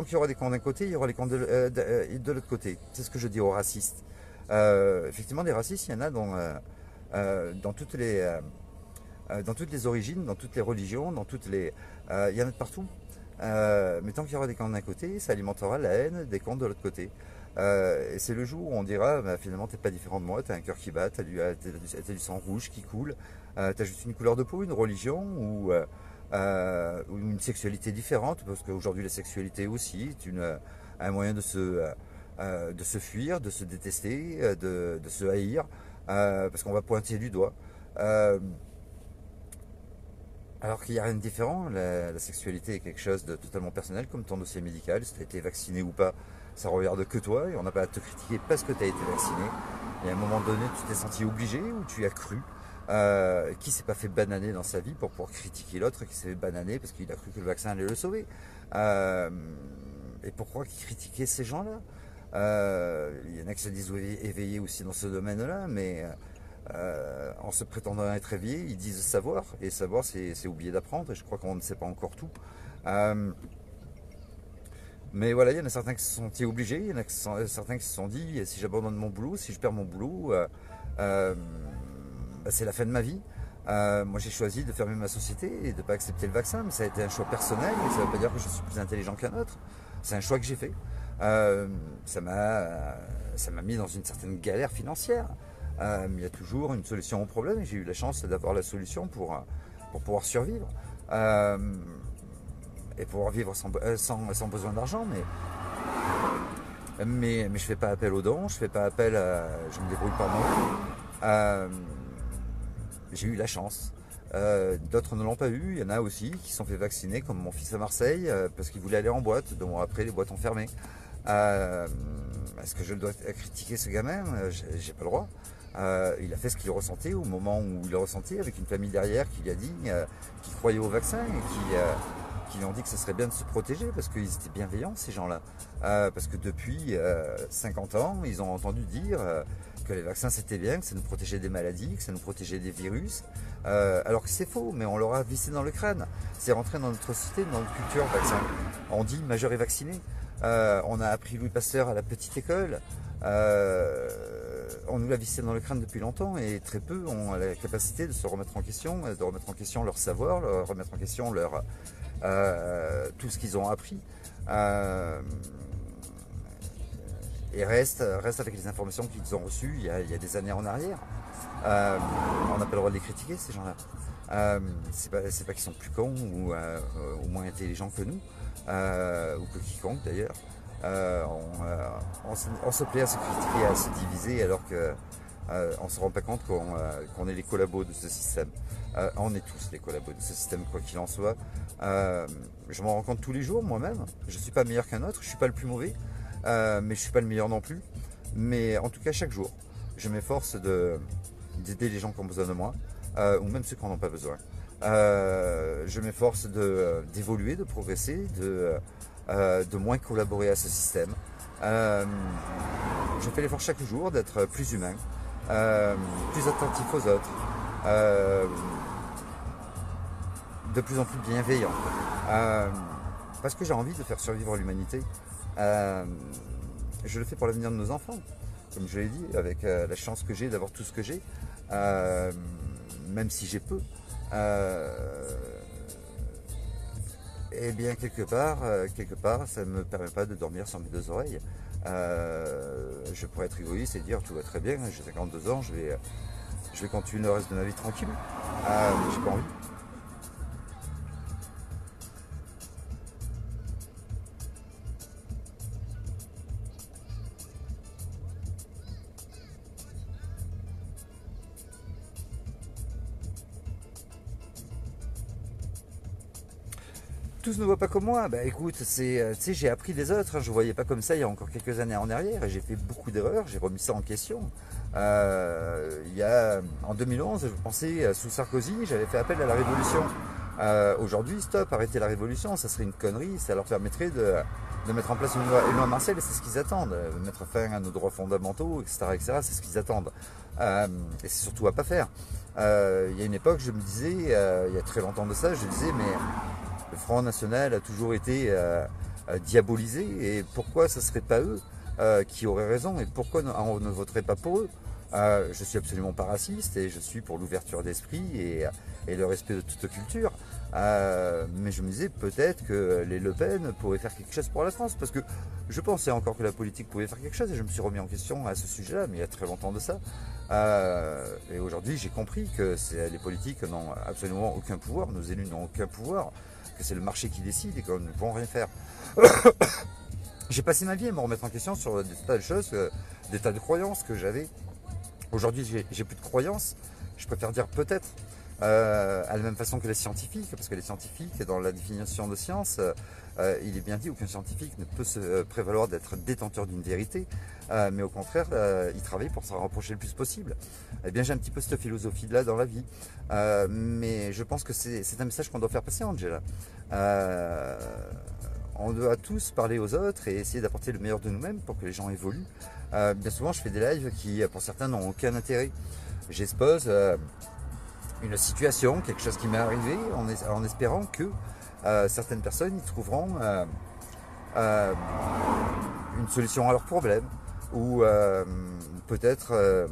qu'il y aura des camps d'un côté, il y aura les camps de l'autre côté. C'est ce que je dis aux racistes. Effectivement, des racistes, il y en a dans toutes les origines, dans toutes les religions, il y en a de partout. Mais tant qu'il y aura des camps d'un côté, ça alimentera la haine des camps de l'autre côté. Et c'est le jour où on dira bah, finalement t'es pas différent de moi, t'as un cœur qui bat, t'as du sang rouge qui coule, t'as juste une couleur de peau, une religion ou une sexualité différente, parce qu'aujourd'hui la sexualité aussi est un moyen de se fuir, de se détester, de se haïr, parce qu'on va pointer du doigt. Alors qu'il n'y a rien de différent, la sexualité est quelque chose de totalement personnel, comme ton dossier médical, si tu as été vacciné ou pas, ça ne regarde que toi, et on n'a pas à te critiquer parce que tu as été vacciné. Et à un moment donné, tu t'es senti obligé ou tu as cru. Qui s'est pas fait bananer dans sa vie pour pouvoir critiquer l'autre qui s'est fait bananer parce qu'il a cru que le vaccin allait le sauver. Et pourquoi critiquer ces gens-là? Il y en a qui se disent éveillés aussi dans ce domaine-là, mais en se prétendant être éveillés, ils disent savoir, et savoir c'est oublier d'apprendre, et je crois qu'on ne sait pas encore tout. Mais voilà, il y en a certains qui se sont sentis obligés, il y en a certains qui se sont dit si j'abandonne mon boulot, si je perds mon boulot, c'est la fin de ma vie. Moi j'ai choisi de fermer ma société et de ne pas accepter le vaccin, mais ça a été un choix personnel, et ça ne veut pas dire que je suis plus intelligent qu'un autre. C'est un choix que j'ai fait. Ça m'a mis dans une certaine galère financière. mais il y a toujours une solution au problème et j'ai eu la chance d'avoir la solution pour pouvoir survivre et pouvoir vivre sans besoin d'argent. Mais je fais pas appel aux dons, je me débrouille par moi. J'ai eu la chance. D'autres ne l'ont pas eu. Il y en a aussi qui se sont fait vacciner, comme mon fils à Marseille, parce qu'il voulait aller en boîte. 2 mois après, les boîtes ont fermé. Est-ce que je dois critiquer ce gamin? J'ai pas le droit. Il a fait ce qu'il ressentait au moment où il le ressentait, avec une famille derrière qui lui a dit qu'il croyait au vaccin et qui lui ont dit que ce serait bien de se protéger parce qu'ils étaient bienveillants, ces gens-là. Parce que depuis 50 ans, ils ont entendu dire que les vaccins c'était bien, que ça nous protégeait des maladies, que ça nous protégeait des virus. Alors que c'est faux, mais on leur a vissé dans le crâne. C'est rentré dans notre société, dans notre culture, le vaccin. On dit majeur et vacciné. On a appris Louis Pasteur à la petite école. On nous l'a vissé dans le crâne depuis longtemps et très peu ont la capacité de se remettre en question, de remettre en question leur savoir, de remettre en question tout ce qu'ils ont appris. Et restent avec les informations qu'ils ont reçues il y a des années en arrière. On n'a pas le droit de les critiquer, ces gens-là. C'est pas qu'ils sont plus cons ou moins intelligents que nous, ou que quiconque d'ailleurs. On se plaît à se critiquer, à se diviser, alors qu'on ne se rend pas compte qu'on est les collabos de ce système. On est tous les collabos de ce système, quoi qu'il en soit. Je m'en rends compte tous les jours, moi-même. Je ne suis pas meilleur qu'un autre, je ne suis pas le plus mauvais, mais je ne suis pas le meilleur non plus. Mais en tout cas, chaque jour, je m'efforce d'aider les gens qui ont besoin de moi, ou même ceux qui n'en ont pas besoin. Je m'efforce d'évoluer, de progresser, de moins collaborer à ce système. Je fais l'effort chaque jour d'être plus humain, plus attentif aux autres, de plus en plus bienveillant, parce que j'ai envie de faire survivre l'humanité. Je le fais pour l'avenir de nos enfants, comme je l'ai dit, avec la chance que j'ai d'avoir tout ce que j'ai, même si j'ai peu. Et bien quelque part, ça ne me permet pas de dormir sans mes 2 oreilles. Je pourrais être égoïste et dire tout va très bien, j'ai 52 ans, je vais continuer le reste de ma vie tranquille. J'ai pas envie. Tous ne voient pas comme moi. Bah écoute, tu sais, j'ai appris des autres, hein. Je ne voyais pas comme ça il y a encore quelques années en arrière et j'ai fait beaucoup d'erreurs, j'ai remis ça en question. En 2011, je pensais sous Sarkozy, j'avais fait appel à la révolution. Aujourd'hui, stop, arrêter la révolution, ça serait une connerie, ça leur permettrait de mettre en place une loi Marcel, et c'est ce qu'ils attendent, de mettre fin à nos droits fondamentaux, etc., c'est ce qu'ils attendent. Et c'est surtout à pas faire. Il y a une époque, je me disais, il y a très longtemps de ça, je disais, mais le Front National a toujours été diabolisé, et pourquoi ce ne serait pas eux qui auraient raison, et pourquoi on ne voterait pas pour eux? Je suis absolument pas raciste, et je suis pour l'ouverture d'esprit et le respect de toute culture. Mais je me disais peut-être que les Le Pen pourraient faire quelque chose pour la France, parce que je pensais encore que la politique pouvait faire quelque chose, et je me suis remis en question à ce sujet-là, mais il y a très longtemps de ça. Et aujourd'hui, j'ai compris que les politiques n'ont absolument aucun pouvoir, nos élus n'ont aucun pouvoir, que c'est le marché qui décide et qu'on ne peut rien faire. J'ai passé ma vie à me remettre en question sur des tas de choses, des tas de croyances que j'avais. Aujourd'hui, j'ai plus de croyances. Je préfère dire peut-être, à la même façon que les scientifiques, parce que les scientifiques, dans la définition de science, il est bien dit qu'aucun scientifique ne peut se prévaloir d'être détenteur d'une vérité, mais au contraire, il travaille pour s'en rapprocher le plus possible. Eh bien, j'ai un petit peu cette philosophie-là dans la vie, mais je pense que c'est un message qu'on doit faire passer, Angela. On doit tous parler aux autres et essayer d'apporter le meilleur de nous-mêmes pour que les gens évoluent. Bien souvent, je fais des lives qui, pour certains, n'ont aucun intérêt. J'expose une situation, quelque chose qui m'est arrivé, en espérant que certaines personnes y trouveront une solution à leurs problèmes, ou peut-être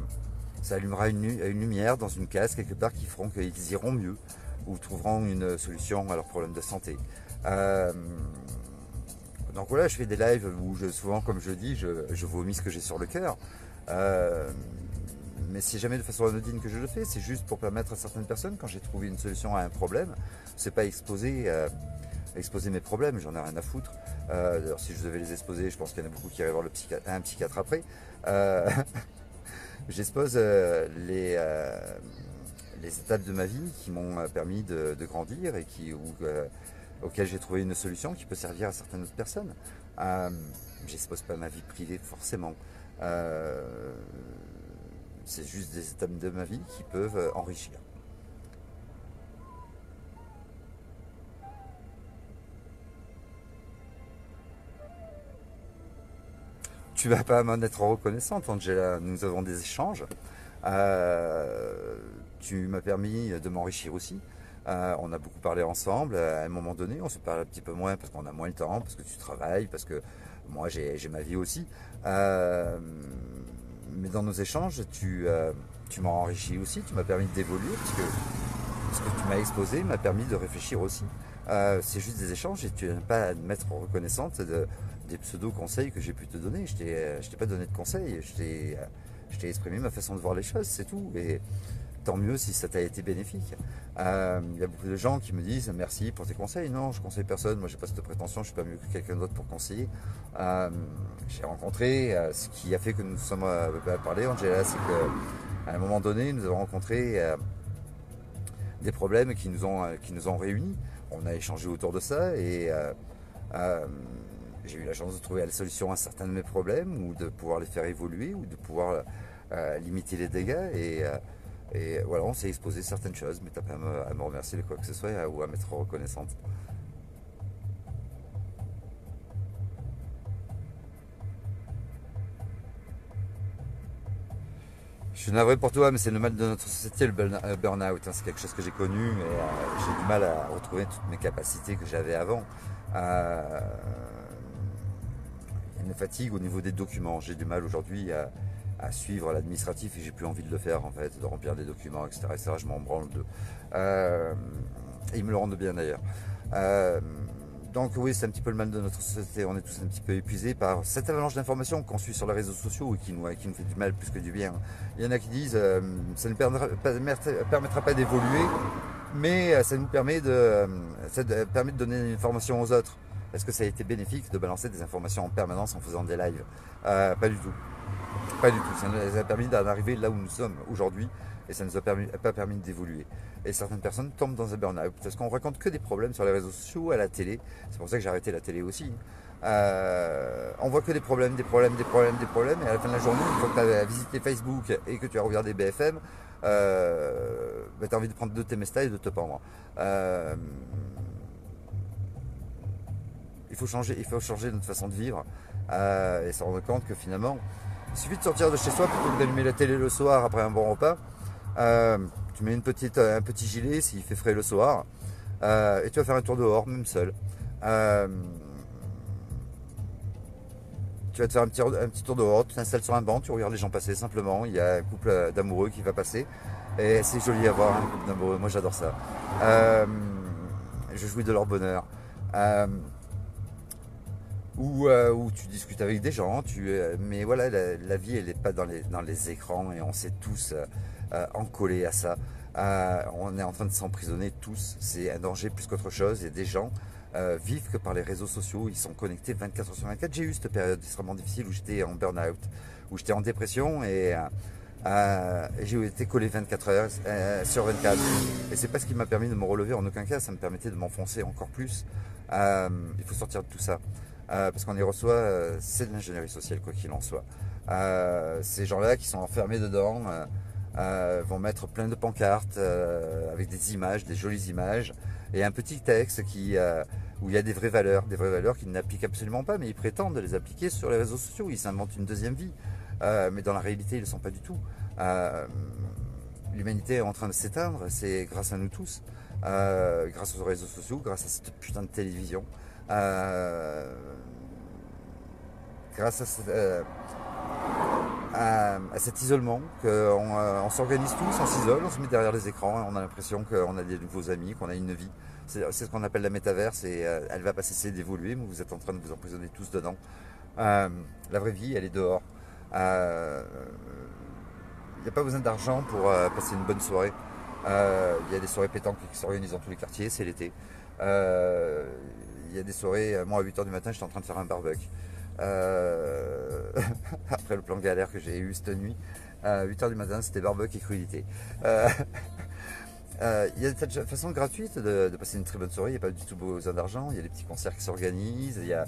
ça allumera une lumière dans une case quelque part qui feront qu'ils iront mieux, ou trouveront une solution à leurs problèmes de santé. Donc voilà, je fais des lives où souvent, comme je dis, je vomis ce que j'ai sur le cœur. mais c'est jamais de façon anodine que je le fais, c'est juste pour permettre à certaines personnes, quand j'ai trouvé une solution à un problème, c'est pas exposer mes problèmes, j'en ai rien à foutre. D'ailleurs, si je devais les exposer, je pense qu'il y en a beaucoup qui iraient voir un psychiatre après. Euh, J'expose les étapes de ma vie qui m'ont permis de grandir et auxquelles j'ai trouvé une solution qui peut servir à certaines autres personnes. J'expose pas ma vie privée forcément. C'est juste des étapes de ma vie qui peuvent enrichir. Tu vas pas m'en être reconnaissante, Angela. Nous avons des échanges. Tu m'as permis de m'enrichir aussi. On a beaucoup parlé ensemble. À un moment donné, on se parle un petit peu moins parce qu'on a moins le temps, parce que tu travailles, parce que moi j'ai ma vie aussi. Mais dans nos échanges, tu m'as enrichi aussi. Tu m'as permis d'évoluer parce que ce que tu m'as exposé m'a permis de réfléchir aussi. C'est juste des échanges et tu n'as pas à m'être reconnaissante des pseudo-conseils que j'ai pu te donner. Je t'ai pas donné de conseils, je t'ai exprimé ma façon de voir les choses, c'est tout. Et tant mieux si ça t'a été bénéfique. Il y a beaucoup de gens qui me disent merci pour tes conseils. Non, je conseille personne, moi j'ai pas cette prétention, je suis pas mieux que quelqu'un d'autre pour conseiller. J'ai rencontré, ce qui a fait que nous sommes parlé, Angela, c'est qu'à un moment donné, nous avons rencontré des problèmes qui nous ont réunis. On a échangé autour de ça et j'ai eu la chance de trouver la solution à certains de mes problèmes ou de pouvoir les faire évoluer ou de pouvoir limiter les dégâts et voilà, on s'est exposé certaines choses, mais t'as pas à me remercier de quoi que ce soit ou à m'être reconnaissante. Je suis navré pour toi, mais c'est le mal de notre société, le burn-out. Hein. C'est quelque chose que j'ai connu et j'ai du mal à retrouver toutes mes capacités que j'avais avant. Il y a une fatigue au niveau des documents. J'ai du mal aujourd'hui à suivre l'administratif et j'ai plus envie de le faire en fait, de remplir des documents, etc. Je m'en branle d'eux. Et ils me le rendent bien d'ailleurs. Donc oui, c'est un petit peu le mal de notre société. On est tous un petit peu épuisés par cette avalanche d'informations qu'on suit sur les réseaux sociaux et qui nous fait du mal plus que du bien. Il y en a qui disent ça ne permettra pas d'évoluer, mais ça permet de donner une information aux autres. Est-ce que ça a été bénéfique de balancer des informations en permanence en faisant des lives? Pas du tout. Pas du tout. Ça nous a permis d'en arriver là où nous sommes aujourd'hui et ça ne nous a pas permis d'évoluer. Et certaines personnes tombent dans un burn-out parce qu'on raconte que des problèmes sur les réseaux sociaux, à la télé. C'est pour ça que j'ai arrêté la télé aussi. On voit que des problèmes, et à la fin de la journée, une fois que tu as visité Facebook et que tu as regardé BFM, tu as envie de prendre de tes mestas et de te pendre. Il faut changer notre façon de vivre et se rendre compte que finalement, il suffit de sortir de chez soi plutôt que d'allumer la télé le soir après un bon repas. Tu mets un petit gilet s'il fait frais le soir et tu vas faire un tour dehors, même seul. Tu vas te faire un petit tour dehors, tu t'installes sur un banc, tu regardes les gens passer simplement. Il y a un couple d'amoureux qui va passer et c'est joli à voir, un couple d'amoureux. Moi j'adore ça. Je jouis de leur bonheur. Où tu discutes avec des gens, mais voilà, la vie elle n'est pas dans les écrans et on s'est tous encollés à ça. On est en train de s'emprisonner tous, c'est un danger plus qu'autre chose et des gens vivent que par les réseaux sociaux, ils sont connectés 24 heures sur 24. J'ai eu cette période extrêmement difficile où j'étais en burn-out, où j'étais en dépression et j'ai été collé 24 heures sur 24 et c'est pas ce qui m'a permis de me relever en aucun cas, ça me permettait de m'enfoncer encore plus. Il faut sortir de tout ça. Parce qu'on y reçoit, c'est de l'ingénierie sociale quoi qu'il en soit. Ces gens-là qui sont enfermés dedans vont mettre plein de pancartes avec des images, des jolies images, et un petit texte où il y a des vraies valeurs qu'ils n'appliquent absolument pas, mais ils prétendent les appliquer sur les réseaux sociaux. Ils s'inventent une deuxième vie, mais dans la réalité ils ne le sont pas du tout. L'humanité est en train de s'éteindre, c'est grâce à nous tous, grâce aux réseaux sociaux, grâce à cette putain de télévision. Grâce à cet isolement, on s'organise tous, on s'isole, on se met derrière les écrans et on a l'impression qu'on a des nouveaux amis, qu'on a une vie. C'est ce qu'on appelle la métaverse et elle va pas cesser d'évoluer, mais vous êtes en train de vous emprisonner tous dedans. La vraie vie, elle est dehors. n'y a pas besoin d'argent pour passer une bonne soirée. Il y a des soirées pétanques qui s'organisent dans tous les quartiers, c'est l'été. Il y a des soirées, moi à 8h du matin, j'étais en train de faire un barbecue. Après le plan galère que j'ai eu cette nuit, 8h du matin, c'était barbecue et crudité. Il y a des façons gratuites de passer une très bonne soirée, il n'y a pas du tout besoin d'argent, il y a des petits concerts qui s'organisent, il y a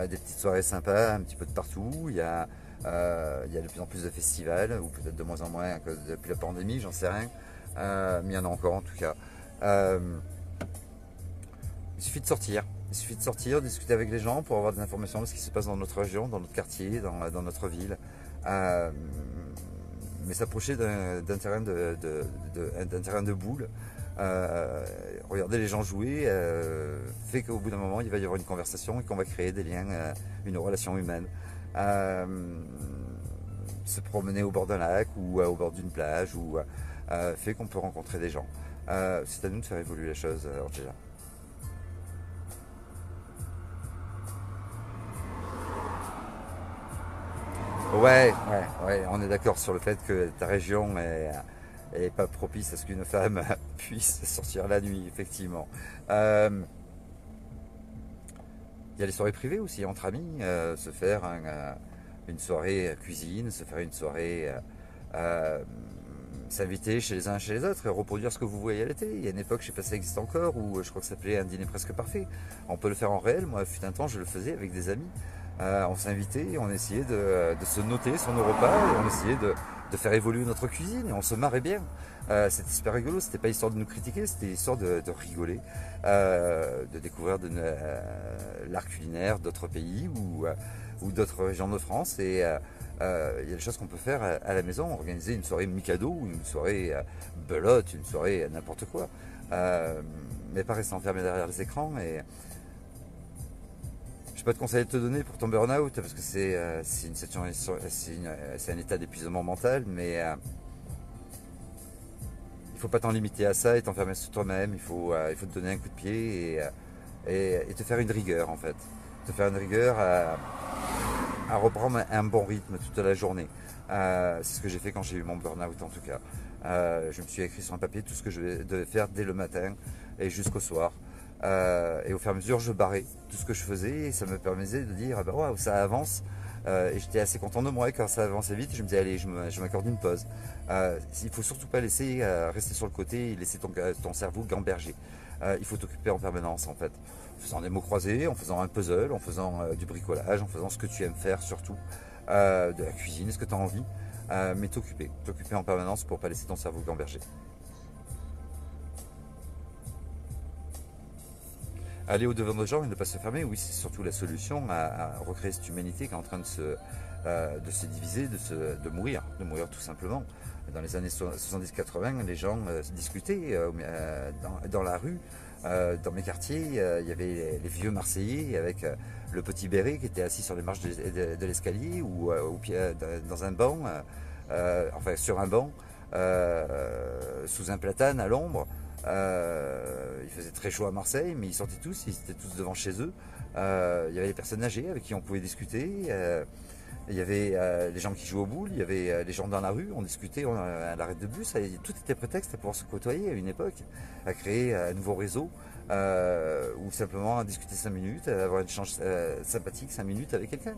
des petites soirées sympas un petit peu de partout, il y a de plus en plus de festivals, ou peut-être de moins en moins depuis la pandémie, j'en sais rien, mais il y en a encore en tout cas. Il suffit de sortir. Il suffit de sortir, discuter avec les gens pour avoir des informations de ce qui se passe dans notre région, dans notre quartier, dans notre ville. Mais s'approcher d'un terrain d'un terrain de boule, regarder les gens jouer, fait qu'au bout d'un moment, il va y avoir une conversation et qu'on va créer des liens, une relation humaine. Se promener au bord d'un lac ou au bord d'une plage, fait qu'on peut rencontrer des gens. C'est à nous de faire évoluer les choses, Angela. Ouais, on est d'accord sur le fait que ta région est pas propice à ce qu'une femme puisse sortir la nuit, effectivement. Il y a les soirées privées aussi, entre amis, se faire une soirée cuisine, se faire une soirée, s'inviter chez les uns chez les autres et reproduire ce que vous voyez à l'été. Il y a une époque, je sais pas si ça existe encore, où je crois que ça s'appelait un dîner presque parfait. On peut le faire en réel, moi, fut un temps, je le faisais avec des amis. On s'invitait, on essayait de se noter sur nos repas et on essayait de faire évoluer notre cuisine et on se marrait bien. C'était super rigolo, c'était pas histoire de nous critiquer, c'était histoire de rigoler, de découvrir l'art culinaire d'autres pays ou d'autres régions de France. Et il y a des choses qu'on peut faire à la maison, organiser une soirée Mikado ou une soirée belote, une soirée n'importe quoi, mais pas rester enfermé derrière les écrans. Et je peux pas te conseiller de te donner pour ton burn-out parce que c'est un état d'épuisement mental, mais il faut pas t'en limiter à ça et t'enfermer sur toi-même. Il faut te donner un coup de pied et te faire une rigueur en fait. Te faire une rigueur à reprendre un bon rythme toute la journée. C'est ce que j'ai fait quand j'ai eu mon burn-out en tout cas. Je me suis écrit sur un papier tout ce que je devais faire dès le matin et jusqu'au soir. Et au fur et à mesure, je barrais tout ce que je faisais et ça me permettait de dire bah waouh, ça avance. Et j'étais assez content de moi quand ça avançait vite. Je me disais allez, je m'accorde une pause. Il faut surtout pas laisser rester sur le côté et laisser ton cerveau gamberger. Il faut t'occuper en permanence en fait. En faisant des mots croisés, en faisant un puzzle, en faisant du bricolage, en faisant ce que tu aimes faire surtout, de la cuisine, ce que tu as envie, mais t'occuper en permanence pour pas laisser ton cerveau gamberger. Aller au-devant des gens et ne pas se fermer, oui, c'est surtout la solution à recréer cette humanité qui est en train de se diviser, de mourir tout simplement. Dans les années 70-80, les gens se discutaient dans la rue, dans mes quartiers. Il y avait les vieux Marseillais avec le petit béret qui était assis sur les marches de l'escalier ou dans un banc, enfin sur un banc, sous un platane à l'ombre. Il faisait très chaud à Marseille, mais ils sortaient tous, ils étaient tous devant chez eux. Il y avait les personnes âgées avec qui on pouvait discuter. Il y avait les gens qui jouaient au boule, il y avait les gens dans la rue, on discutait à l'arrêt de bus. Tout était prétexte à pouvoir se côtoyer à une époque, à créer un nouveau réseau, ou simplement à discuter 5 minutes, à avoir un échange sympathique 5 minutes avec quelqu'un.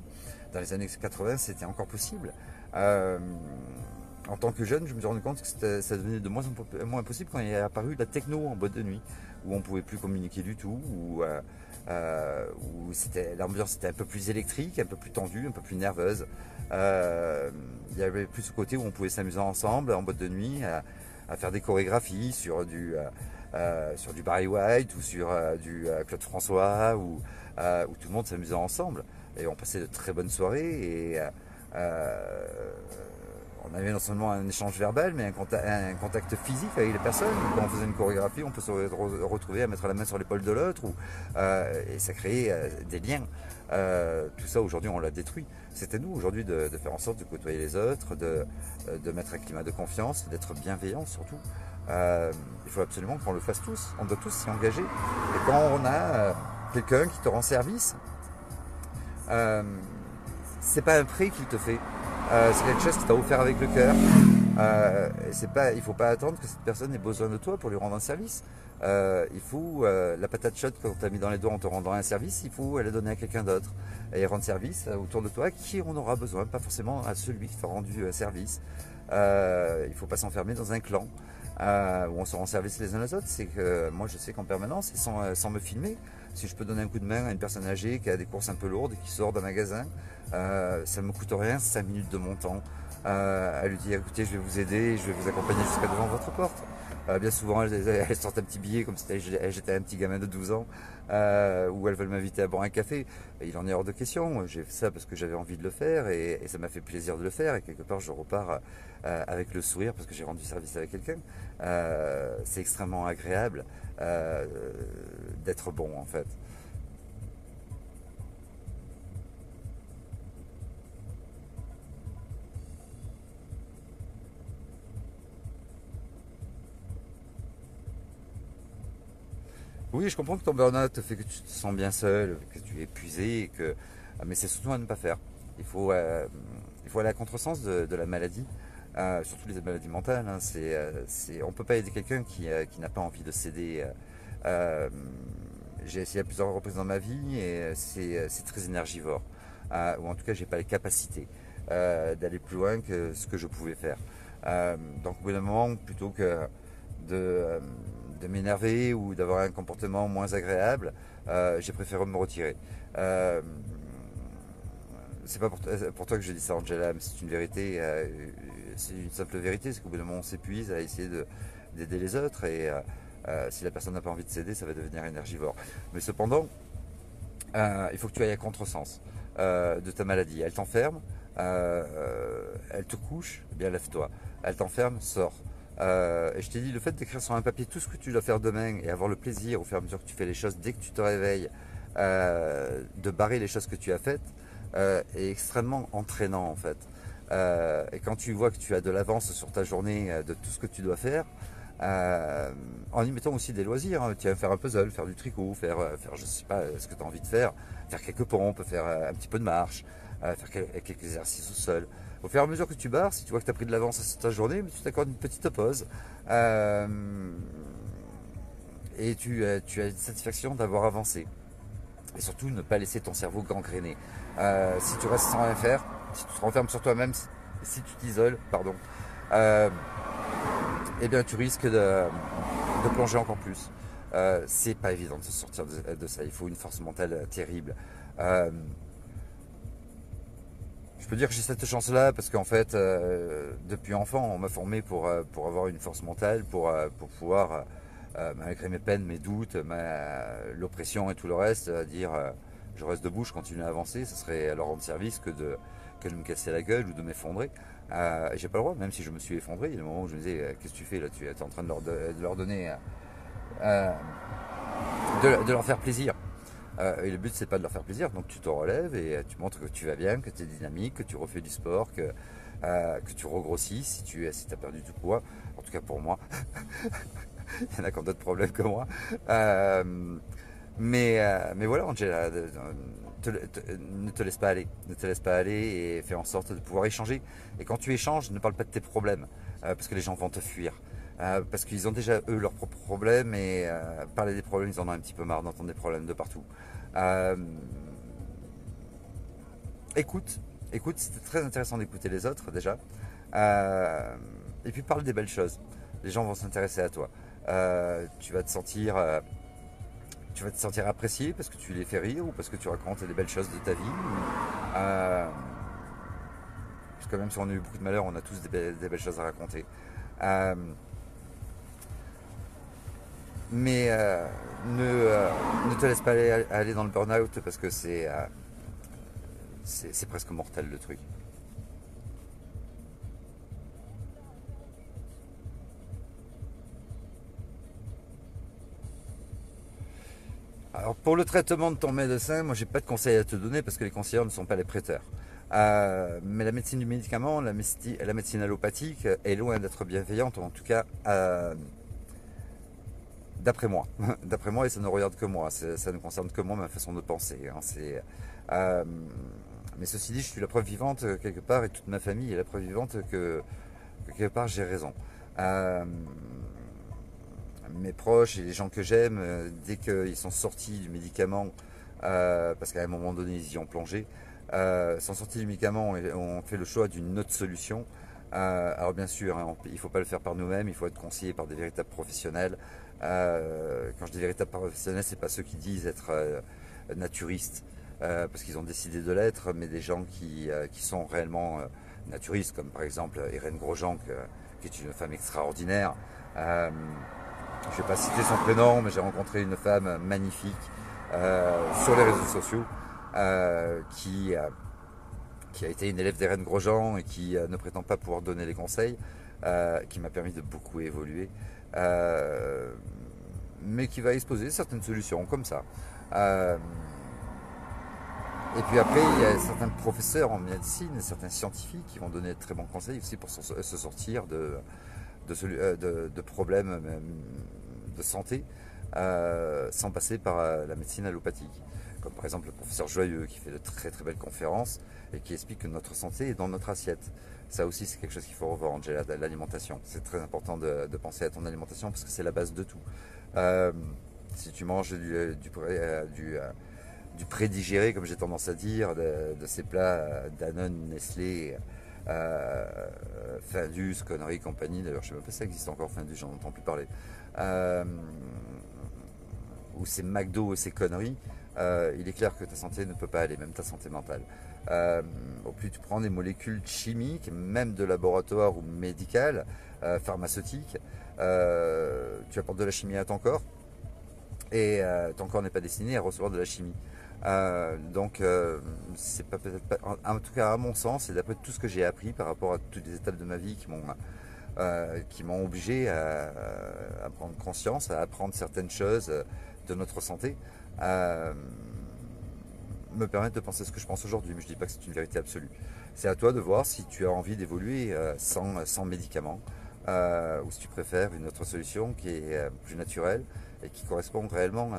Dans les années 80, c'était encore possible. En tant que jeune, je me suis rendu compte que ça devenait de moins en moins possible quand il est apparu la techno en boîte de nuit, où on ne pouvait plus communiquer du tout, où l'ambiance était un peu plus électrique, un peu plus tendue, un peu plus nerveuse. Il y avait plus ce côté où on pouvait s'amuser ensemble en boîte de nuit, à faire des chorégraphies sur du Barry White ou sur du Claude François, où tout le monde s'amusait ensemble. Et on passait de très bonnes soirées et on avait non seulement un échange verbal, mais un contact physique avec les personnes. Quand on faisait une chorégraphie, on peut se retrouver à mettre la main sur l'épaule de l'autre, et ça créait des liens. Tout ça, aujourd'hui, on l'a détruit. C'est à nous, aujourd'hui, de faire en sorte de côtoyer les autres, de mettre un climat de confiance, d'être bienveillant, surtout. Il faut absolument qu'on le fasse tous. On doit tous s'y engager. Et quand on a quelqu'un qui te rend service, c'est pas un prix qu'il te fait. C'est quelque chose qui t'a offert avec le cœur. Il ne faut pas attendre que cette personne ait besoin de toi pour lui rendre un service. Il faut la patate chaude qu'on t'a mis dans les doigts en te rendant un service, il faut la donner à quelqu'un d'autre et rendre service autour de toi à qui on aura besoin, pas forcément à celui qui t'a rendu service. Il ne faut pas s'enfermer dans un clan où on se rend service les uns les autres. C'est que moi je sais qu'en permanence, et sans me filmer, si je peux donner un coup de main à une personne âgée qui a des courses un peu lourdes et qui sort d'un magasin, ça ne me coûte rien, 5 minutes de mon temps à lui dire écoutez, je vais vous aider, je vais vous accompagner jusqu'à devant votre porte. Bien souvent, elles sortent un petit billet comme si j'étais un petit gamin de 12 ans, ou elles veulent m'inviter à boire un café. Et il en est hors de question. J'ai fait ça parce que j'avais envie de le faire et ça m'a fait plaisir de le faire. Et quelque part, je repars avec le sourire parce que j'ai rendu service avec quelqu'un. C'est extrêmement agréable d'être bon en fait. Oui, je comprends que ton burn-out te fait que tu te sens bien seul, que tu es épuisé, mais c'est surtout à ne pas faire. Il faut, euh, il faut aller à contresens de la maladie, surtout les maladies mentales. Hein. On ne peut pas aider quelqu'un qui n'a pas envie de s'aider. Euh, j'ai essayé à plusieurs reprises dans ma vie et c'est très énergivore. Ou en tout cas, j'ai pas les capacités d'aller plus loin que ce que je pouvais faire. Donc au bout d'un moment, plutôt que de, euh, de m'énerver ou d'avoir un comportement moins agréable, j'ai préféré me retirer. Euh, c'est pas pour toi que je dis ça, Angela, mais c'est une vérité, c'est une simple vérité, c'est qu'au bout d'un moment on s'épuise à essayer d'aider les autres et si la personne n'a pas envie de s'aider, ça va devenir énergivore. Mais cependant, il faut que tu ailles à contresens de ta maladie. Elle t'enferme, elle te couche, eh bien lève-toi. Elle t'enferme, sors. Et je t'ai dit, le fait d'écrire sur un papier tout ce que tu dois faire demain et avoir le plaisir au fur et à mesure que tu fais les choses, dès que tu te réveilles, de barrer les choses que tu as faites, est extrêmement entraînant en fait. Et quand tu vois que tu as de l'avance sur ta journée de tout ce que tu dois faire, en y mettant aussi des loisirs, hein. Tu vas faire un puzzle, faire du tricot, faire je sais pas ce que tu as envie de faire quelques pompes, faire un petit peu de marche, faire quelques exercices au sol. Au fur et à mesure que tu barres, si tu vois que tu as pris de l'avance sur ta journée, tu t'accordes une petite pause euh, et tu as une satisfaction d'avoir avancé. Et surtout, ne pas laisser ton cerveau gangréner. Si tu restes sans rien faire, si tu te renfermes sur toi-même, si tu t'isoles, pardon, euh, eh bien tu risques de plonger encore plus. C'est pas évident de se sortir de ça. Il faut une force mentale terrible. Euh, je peux dire que j'ai cette chance-là parce qu'en fait, depuis enfant, on m'a formé pour avoir une force mentale, pour pouvoir, malgré mes peines, mes doutes, l'oppression et tout le reste, dire je reste debout, je continue à avancer. Ce serait à leur rendre service que de me casser la gueule ou de m'effondrer. J'ai pas le droit, même si je me suis effondré. Il y a des moments où je me disais qu'est-ce que tu fais là, tu es en train de leur donner, de leur faire plaisir. Et le but c'est pas de leur faire plaisir, donc tu te relèves et tu montres que tu vas bien, que tu es dynamique, que tu refais du sport, que tu regrossis si tu as perdu du poids, en tout cas pour moi. Il y en a qui ont d'autres problèmes que moi. Mais voilà, Angela, ne te laisse pas aller. Ne te laisse pas aller et fais en sorte de pouvoir échanger. Et quand tu échanges, ne parle pas de tes problèmes, parce que les gens vont te fuir. Parce qu'ils ont déjà eux leurs propres problèmes et parler des problèmes, ils en ont un petit peu marre d'entendre des problèmes de partout. Euh, écoute, écoute, c'était très intéressant d'écouter les autres déjà. Euh, et puis parle des belles choses. Les gens vont s'intéresser à toi. Tu vas te sentir apprécié parce que tu les fais rire ou parce que tu racontes des belles choses de ta vie. Euh, parce que même si on a eu beaucoup de malheur, on a tous des belles choses à raconter. Euh, mais ne te laisse pas aller dans le burn-out parce que c'est presque mortel le truc. Alors pour le traitement de ton médecin, moi j'ai pas de conseils à te donner parce que les conseillers ne sont pas les prêteurs. Mais la médecine du médicament, la médecine allopathique est loin d'être bienveillante, en tout cas d'après moi. D'après moi, et ça ne regarde que moi, ça ne concerne que moi, ma façon de penser. Hein. Euh, mais ceci dit, je suis la preuve vivante quelque part, et toute ma famille est la preuve vivante que quelque part, j'ai raison. Euh, Mes proches et les gens que j'aime, dès qu'ils sont sortis du médicament, parce qu'à un moment donné, ils y ont plongé, sont sortis du médicament et ont fait le choix d'une autre solution. Alors bien sûr, hein, il ne faut pas le faire par nous-mêmes, il faut être conseillé par des véritables professionnels. Quand je dis véritables professionnels, c'est pas ceux qui disent être naturistes, parce qu'ils ont décidé de l'être, mais des gens qui sont réellement naturistes, comme par exemple Irène Grosjean, qui est une femme extraordinaire. Je ne vais pas citer son prénom, mais j'ai rencontré une femme magnifique sur les réseaux sociaux qui a été une élève d'Hélène Grosjean et qui ne prétend pas pouvoir donner les conseils, qui m'a permis de beaucoup évoluer, mais qui va exposer certaines solutions comme ça. Et puis après, il y a certains professeurs en médecine, certains scientifiques qui vont donner de très bons conseils aussi pour se sortir de problèmes de santé sans passer par la médecine allopathique. Comme par exemple le professeur Joyeux qui fait de très très belles conférences et qui explique que notre santé est dans notre assiette. Ça aussi c'est quelque chose qu'il faut revoir, Angela, l'alimentation. C'est très important de penser à ton alimentation parce que c'est la base de tout. Si tu manges du prédigéré, comme j'ai tendance à dire, de ces plats Danone, Nestlé, Findus, conneries, compagnie. D'ailleurs, je ne sais même pas si ça existe encore, Findus, j'en entends plus parler. Ou ces McDo et ces conneries, il est clair que ta santé ne peut pas aller, même ta santé mentale. Au plus tu prends des molécules chimiques, même de laboratoire ou médicales, pharmaceutiques, tu apportes de la chimie à ton corps et ton corps n'est pas destiné à recevoir de la chimie. Donc c'est pas peut-être pas, en tout cas à mon sens et d'après tout ce que j'ai appris par rapport à toutes les étapes de ma vie qui m'ont obligé à prendre conscience, à apprendre certaines choses de notre santé, me permettent de penser ce que je pense aujourd'hui, mais je ne dis pas que c'est une vérité absolue. C'est à toi de voir si tu as envie d'évoluer sans médicaments, ou si tu préfères une autre solution qui est plus naturelle et qui correspond réellement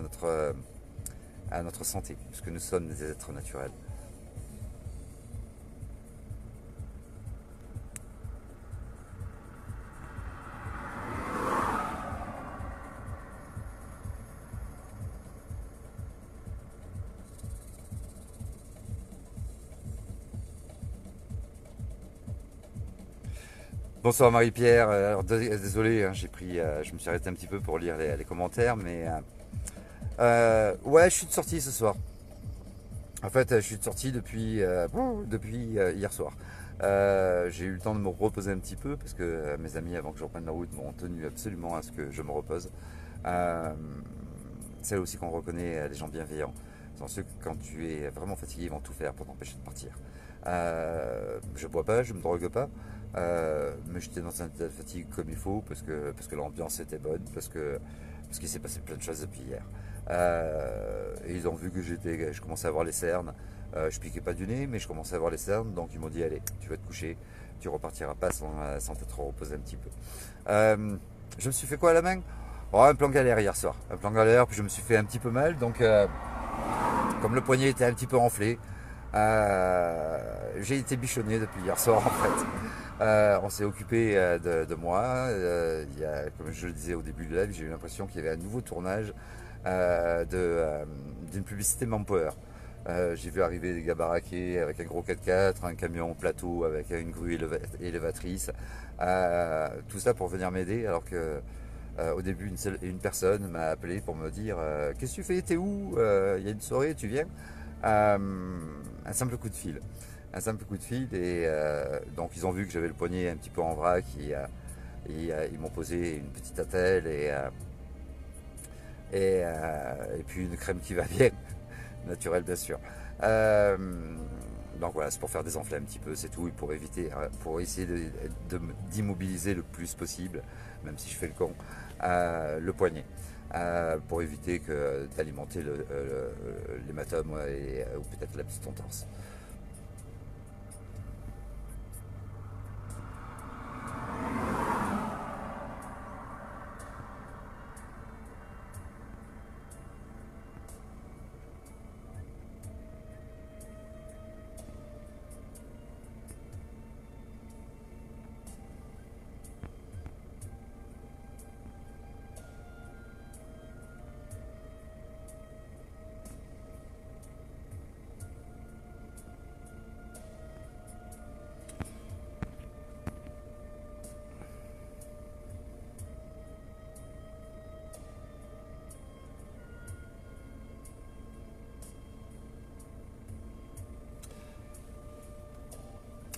à notre santé, puisque nous sommes des êtres naturels. Bonsoir Marie-Pierre. Alors, désolé, hein, je me suis arrêté un petit peu pour lire les commentaires, mais ouais, je suis de sortie ce soir. En fait, je suis de sortie depuis hier soir. J'ai eu le temps de me reposer un petit peu parce que mes amis, avant que je reprenne la route, m'ont tenu absolument à ce que je me repose. Euh, c'est là aussi qu'on reconnaît les gens bienveillants. Ce sont ceux que quand tu es vraiment fatigué, ils vont tout faire pour t'empêcher de partir. Je bois pas, je me drogue pas, mais j'étais dans un état de fatigue comme il faut parce que l'ambiance était bonne, parce qu'il s'est passé plein de choses depuis hier. Et ils ont vu que je commençais à avoir les cernes. Je piquais pas du nez, mais je commençais à avoir les cernes, donc ils m'ont dit allez, tu vas te coucher, tu repartiras pas sans t'être reposé un petit peu. Je me suis fait quoi à la main? Oh, un plan galère hier soir. Un plan galère, puis je me suis fait un petit peu mal, donc comme le poignet était un petit peu enflé, j'ai été bichonné depuis hier soir en fait. On s'est occupé de moi. Comme je le disais au début de live, j'ai eu l'impression qu'il y avait un nouveau tournage d'une publicité Manpower. J'ai vu arriver des gars baraqués avec un gros 4x4, un camion plateau avec une grue élévatrice. Tout ça pour venir m'aider alors que au début une personne m'a appelé pour me dire qu'est-ce que tu fais, t'es où, il y a une soirée, tu viens. Un simple coup de fil. Un simple coup de fil et donc ils ont vu que j'avais le poignet un petit peu en vrac et ils m'ont posé une petite attelle et puis une crème qui va bien, naturelle bien sûr. Donc voilà, c'est pour faire désenfler un petit peu, c'est tout, et pour essayer d'immobiliser le plus possible, même si je fais le con, le poignet. Pour éviter d'alimenter l'hématome ou peut-être la petite entorse.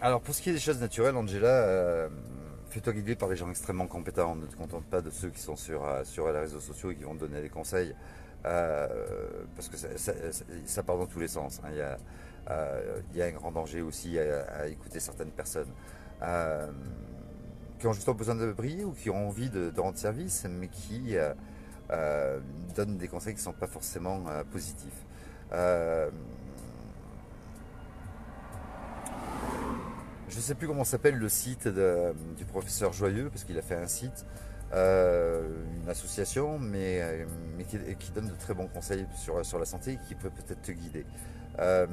Alors pour ce qui est des choses naturelles, Angela, fais-toi guider par les gens extrêmement compétents. Ne te contente pas de ceux qui sont sur les réseaux sociaux et qui vont te donner des conseils. euh, Parce que ça part dans tous les sens, hein. Il y a un grand danger aussi à écouter certaines personnes qui ont juste besoin de briller ou qui ont envie de rendre service, mais qui donnent des conseils qui ne sont pas forcément positifs. Euh, Je ne sais plus comment s'appelle le site du professeur Joyeux, parce qu'il a fait un site, une association, mais qui donne de très bons conseils sur la santé et qui peut peut-être te guider. Euh,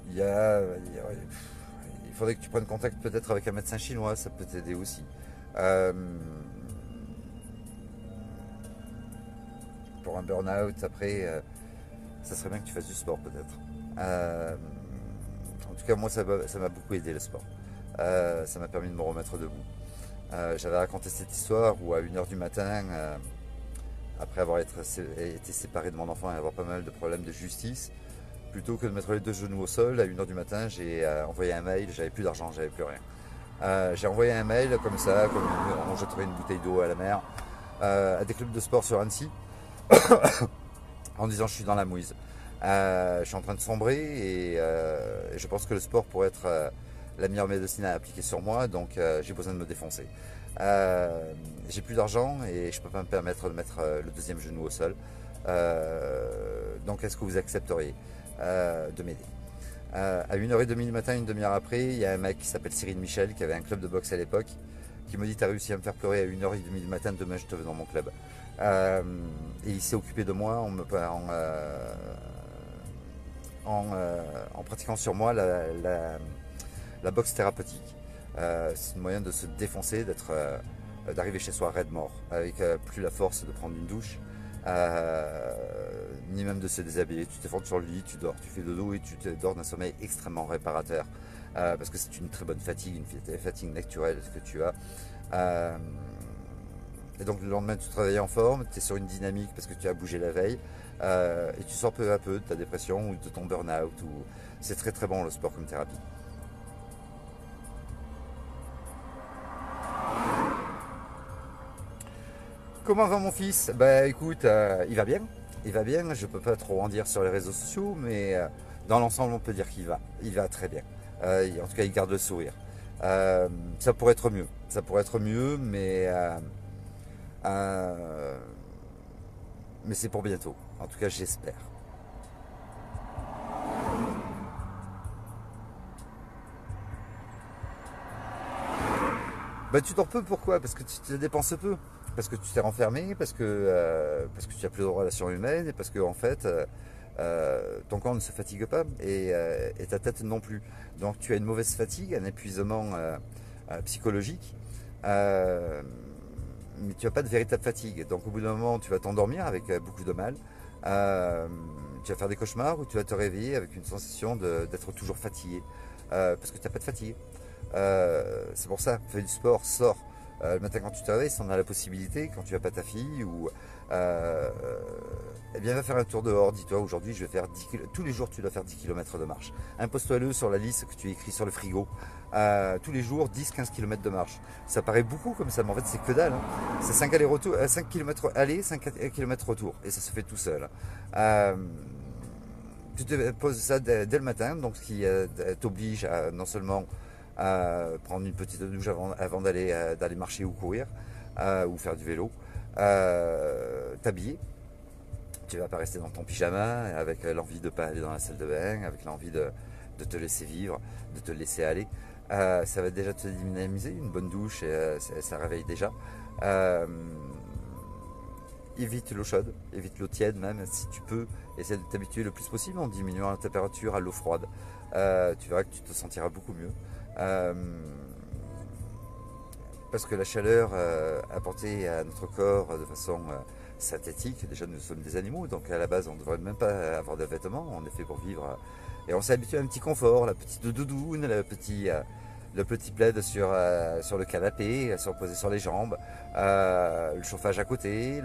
il, y a, il faudrait que tu prennes contact peut-être avec un médecin chinois, ça peut t'aider aussi. Euh, pour un burn-out, après, ça serait bien que tu fasses du sport peut-être. Euh, En tout cas, moi, ça m'a beaucoup aidé le sport. Ça m'a permis de me remettre debout. J'avais raconté cette histoire où à 1h du matin, après avoir été séparé de mon enfant et avoir pas mal de problèmes de justice, plutôt que de mettre les deux genoux au sol, à 1h du matin, j'ai envoyé un mail, j'avais plus d'argent, j'avais plus rien. J'ai envoyé un mail comme ça, comme on jetterait une bouteille d'eau à la mer, à des clubs de sport sur Annecy, en disant je suis dans la mouise. Je suis en train de sombrer et je pense que le sport pourrait être la meilleure médecine à appliquer sur moi, donc j'ai besoin de me défoncer. J'ai plus d'argent et je ne peux pas me permettre de mettre le deuxième genou au sol. Donc est-ce que vous accepteriez de m'aider? À 1h30 du matin, une demi-heure après, il y a un mec qui s'appelle Cyril Michel, qui avait un club de boxe à l'époque, qui me dit t'as réussi à me faire pleurer à 1h30 du matin, demain je te veux dans mon club. Et il s'est occupé de moi en pratiquant sur moi la boxe thérapeutique. C'est un moyen de se défoncer, d'arriver chez soi raide mort, avec plus la force de prendre une douche, ni même de se déshabiller. Tu t'effondres sur le lit, tu dors, tu fais dodo et tu te dors d'un sommeil extrêmement réparateur. Parce que c'est une très bonne fatigue, une fatigue naturelle que tu as. Et donc le lendemain tu te réveilles en forme, tu es sur une dynamique parce que tu as bougé la veille, et tu sors peu à peu de ta dépression ou de ton burn-out. C'est très très bon le sport comme thérapie. Comment va mon fils? Bah écoute, il va bien, je peux pas trop en dire sur les réseaux sociaux, mais dans l'ensemble on peut dire il va très bien. En tout cas il garde le sourire. Ça pourrait être mieux, euh, mais c'est pour bientôt. En tout cas j'espère. Bah tu dors peu, pourquoi? Parce que tu te dépenses peu. Parce que tu t'es renfermé, parce que tu n'as plus de relations humaines, et parce que en fait, ton corps ne se fatigue pas et ta tête non plus. Donc tu as une mauvaise fatigue, un épuisement psychologique, euh, mais tu n'as pas de véritable fatigue. Donc au bout d'un moment, tu vas t'endormir avec beaucoup de mal. Euh, Tu vas faire des cauchemars ou tu vas te réveiller avec une sensation d'être toujours fatigué, parce que tu n'as pas de fatigue. C'est pour ça, fais du sport, sors. Le matin quand tu te réveilles, si on a la possibilité, quand tu n'as pas ta fille, euh, eh bien va faire un tour dehors. Dis-toi, aujourd'hui je vais faire 10 km. Tous les jours tu dois faire 10 km de marche. Impose-toi-le sur la liste que tu écris sur le frigo. Tous les jours 10-15 km de marche. Ça paraît beaucoup comme ça, mais en fait c'est que dalle, hein. C'est 5 allers-retour, 5 km aller, 5 km retour. Et ça se fait tout seul. Euh, Tu te poses ça dès le matin, donc ce qui t'oblige à non seulement prendre une petite douche avant d'aller marcher ou courir, ou faire du vélo, t'habiller. Tu vas pas rester dans ton pyjama avec l'envie de ne pas aller dans la salle de bain, avec l'envie de te laisser vivre, de te laisser aller. Ça va déjà te dynamiser, une bonne douche, ça réveille déjà. Euh, Évite l'eau chaude, évite l'eau tiède même si tu peux. Essaie de t'habituer le plus possible en diminuant la température à l'eau froide. Tu verras que tu te sentiras beaucoup mieux. Euh, Parce que la chaleur apportée à notre corps de façon synthétique, déjà nous sommes des animaux, donc à la base on ne devrait même pas avoir de vêtements, on est fait pour vivre. Et on s'est habitué à un petit confort, la petite doudoune, le petit plaid sur le canapé, posé sur les jambes, le chauffage à côté,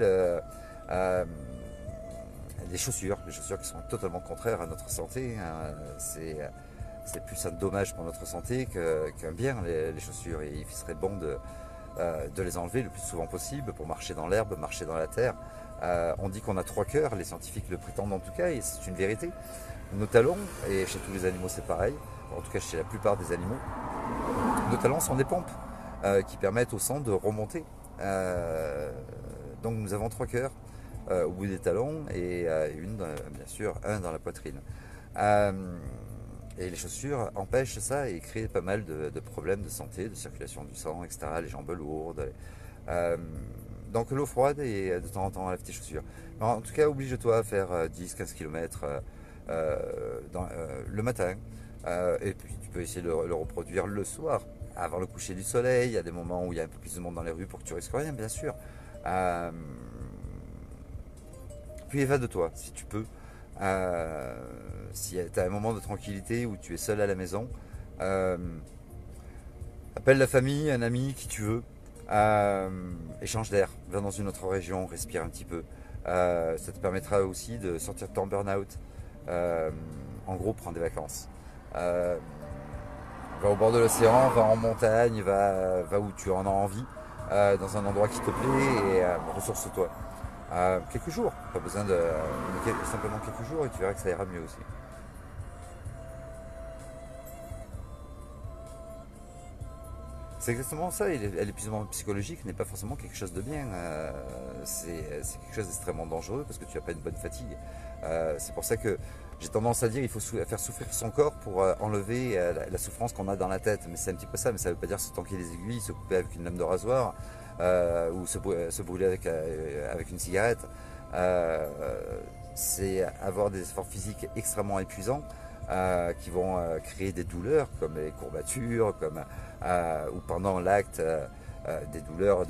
les chaussures qui sont totalement contraires à notre santé. Hein. C'est plus un dommage pour notre santé qu'un bien, les chaussures. Et il serait bon de les enlever le plus souvent possible pour marcher dans l'herbe, marcher dans la terre. On dit qu'on a 3 cœurs, les scientifiques le prétendent en tout cas, et c'est une vérité. Nos talons, et chez tous les animaux c'est pareil, en tout cas chez la plupart des animaux, nos talons sont des pompes qui permettent au sang de remonter. Donc nous avons 3 cœurs au bout des talons et bien sûr un dans la poitrine. Et les chaussures empêchent ça et créent pas mal de problèmes de santé, de circulation du sang, etc. Les jambes lourdes. Donc l'eau froide et de temps en temps enlève tes chaussures. En tout cas, oblige-toi à faire 10-15 km le matin. Et puis tu peux essayer de le reproduire le soir, avant le coucher du soleil. Il y a des moments où il y a un peu plus de monde dans les rues pour que tu risques rien, bien sûr. Puis évade-toi si tu peux. Si tu as un moment de tranquillité où tu es seul à la maison, appelle la famille, un ami, qui tu veux, échange d'air, va dans une autre région, respire un petit peu. Ça te permettra aussi de sortir de ton burn-out. En gros, prends des vacances. Va au bord de l'océan, va en montagne, va où tu en as envie, dans un endroit qui te plaît et ressource-toi. Quelques jours, pas besoin de simplement quelques jours et tu verras que ça ira mieux aussi. C'est exactement ça, et l'épuisement psychologique n'est pas forcément quelque chose de bien, c'est quelque chose d'extrêmement dangereux parce que tu n'as pas une bonne fatigue. C'est pour ça que j'ai tendance à dire qu'il faut faire souffrir son corps pour enlever la souffrance qu'on a dans la tête. Mais c'est un petit peu ça, mais ça ne veut pas dire se tanker les aiguilles, se couper avec une lame de rasoir ou se brûler avec une cigarette. C'est avoir des efforts physiques extrêmement épuisants qui vont créer des douleurs comme les courbatures, ou pendant l'acte des douleurs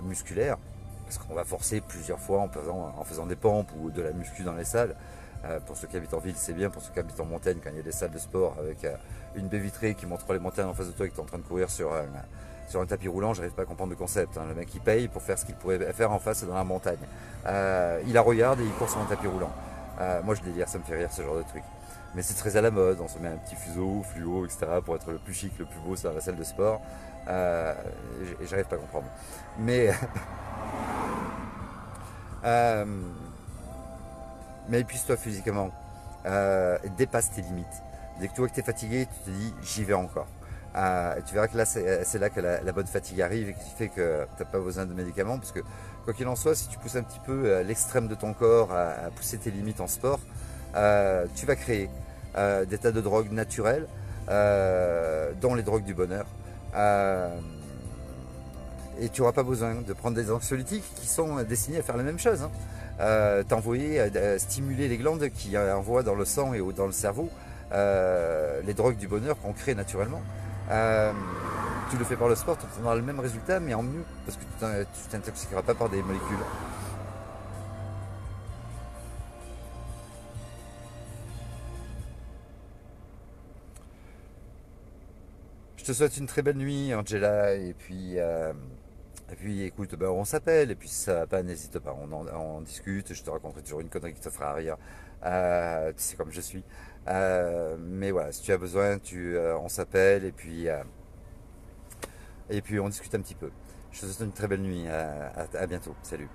musculaires, parce qu'on va forcer plusieurs fois en faisant des pompes ou de la muscu dans les salles. Pour ceux qui habitent en ville, c'est bien. Pour ceux qui habitent en montagne, quand il y a des salles de sport avec une baie vitrée qui montre les montagnes en face de toi et que tu es en train de courir sur un tapis roulant, j'arrive pas à comprendre le concept. Hein. Le mec il paye pour faire ce qu'il pourrait faire en face dans la montagne. Il la regarde et il court sur un tapis roulant. Moi je délire, ça me fait rire ce genre de truc. Mais c'est très à la mode, on se met un petit fuseau, fluo, etc. pour être le plus chic, le plus beau dans la salle de sport. Et j'arrive pas à comprendre. Mais mais épuise-toi physiquement, dépasse tes limites. Dès que tu vois que tu es fatigué, tu te dis j'y vais encore. Et tu verras que là, c'est là que la bonne fatigue arrive et qui fait que tu n'as pas besoin de médicaments. Parce que quoi qu'il en soit, si tu pousses un petit peu l'extrême de ton corps à pousser tes limites en sport, tu vas créer des tas de drogues naturelles, dont les drogues du bonheur. Et tu n'auras pas besoin de prendre des anxiolytiques qui sont destinés à faire la même chose. Hein. Stimuler les glandes qui envoient dans le sang et dans le cerveau les drogues du bonheur qu'on crée naturellement. Tu le fais par le sport, tu obtiendras le même résultat, mais en mieux, parce que tu t'intoxiqueras pas par des molécules. Je te souhaite une très belle nuit, Angela, et puis écoute, ben, on s'appelle, et puis si ça va pas, n'hésite pas, on discute, je te raconterai toujours une connerie qui te fera rire, tu sais comme je suis. Mais voilà, si tu as besoin, on s'appelle, et puis on discute un petit peu. Je te souhaite une très belle nuit, à bientôt, salut.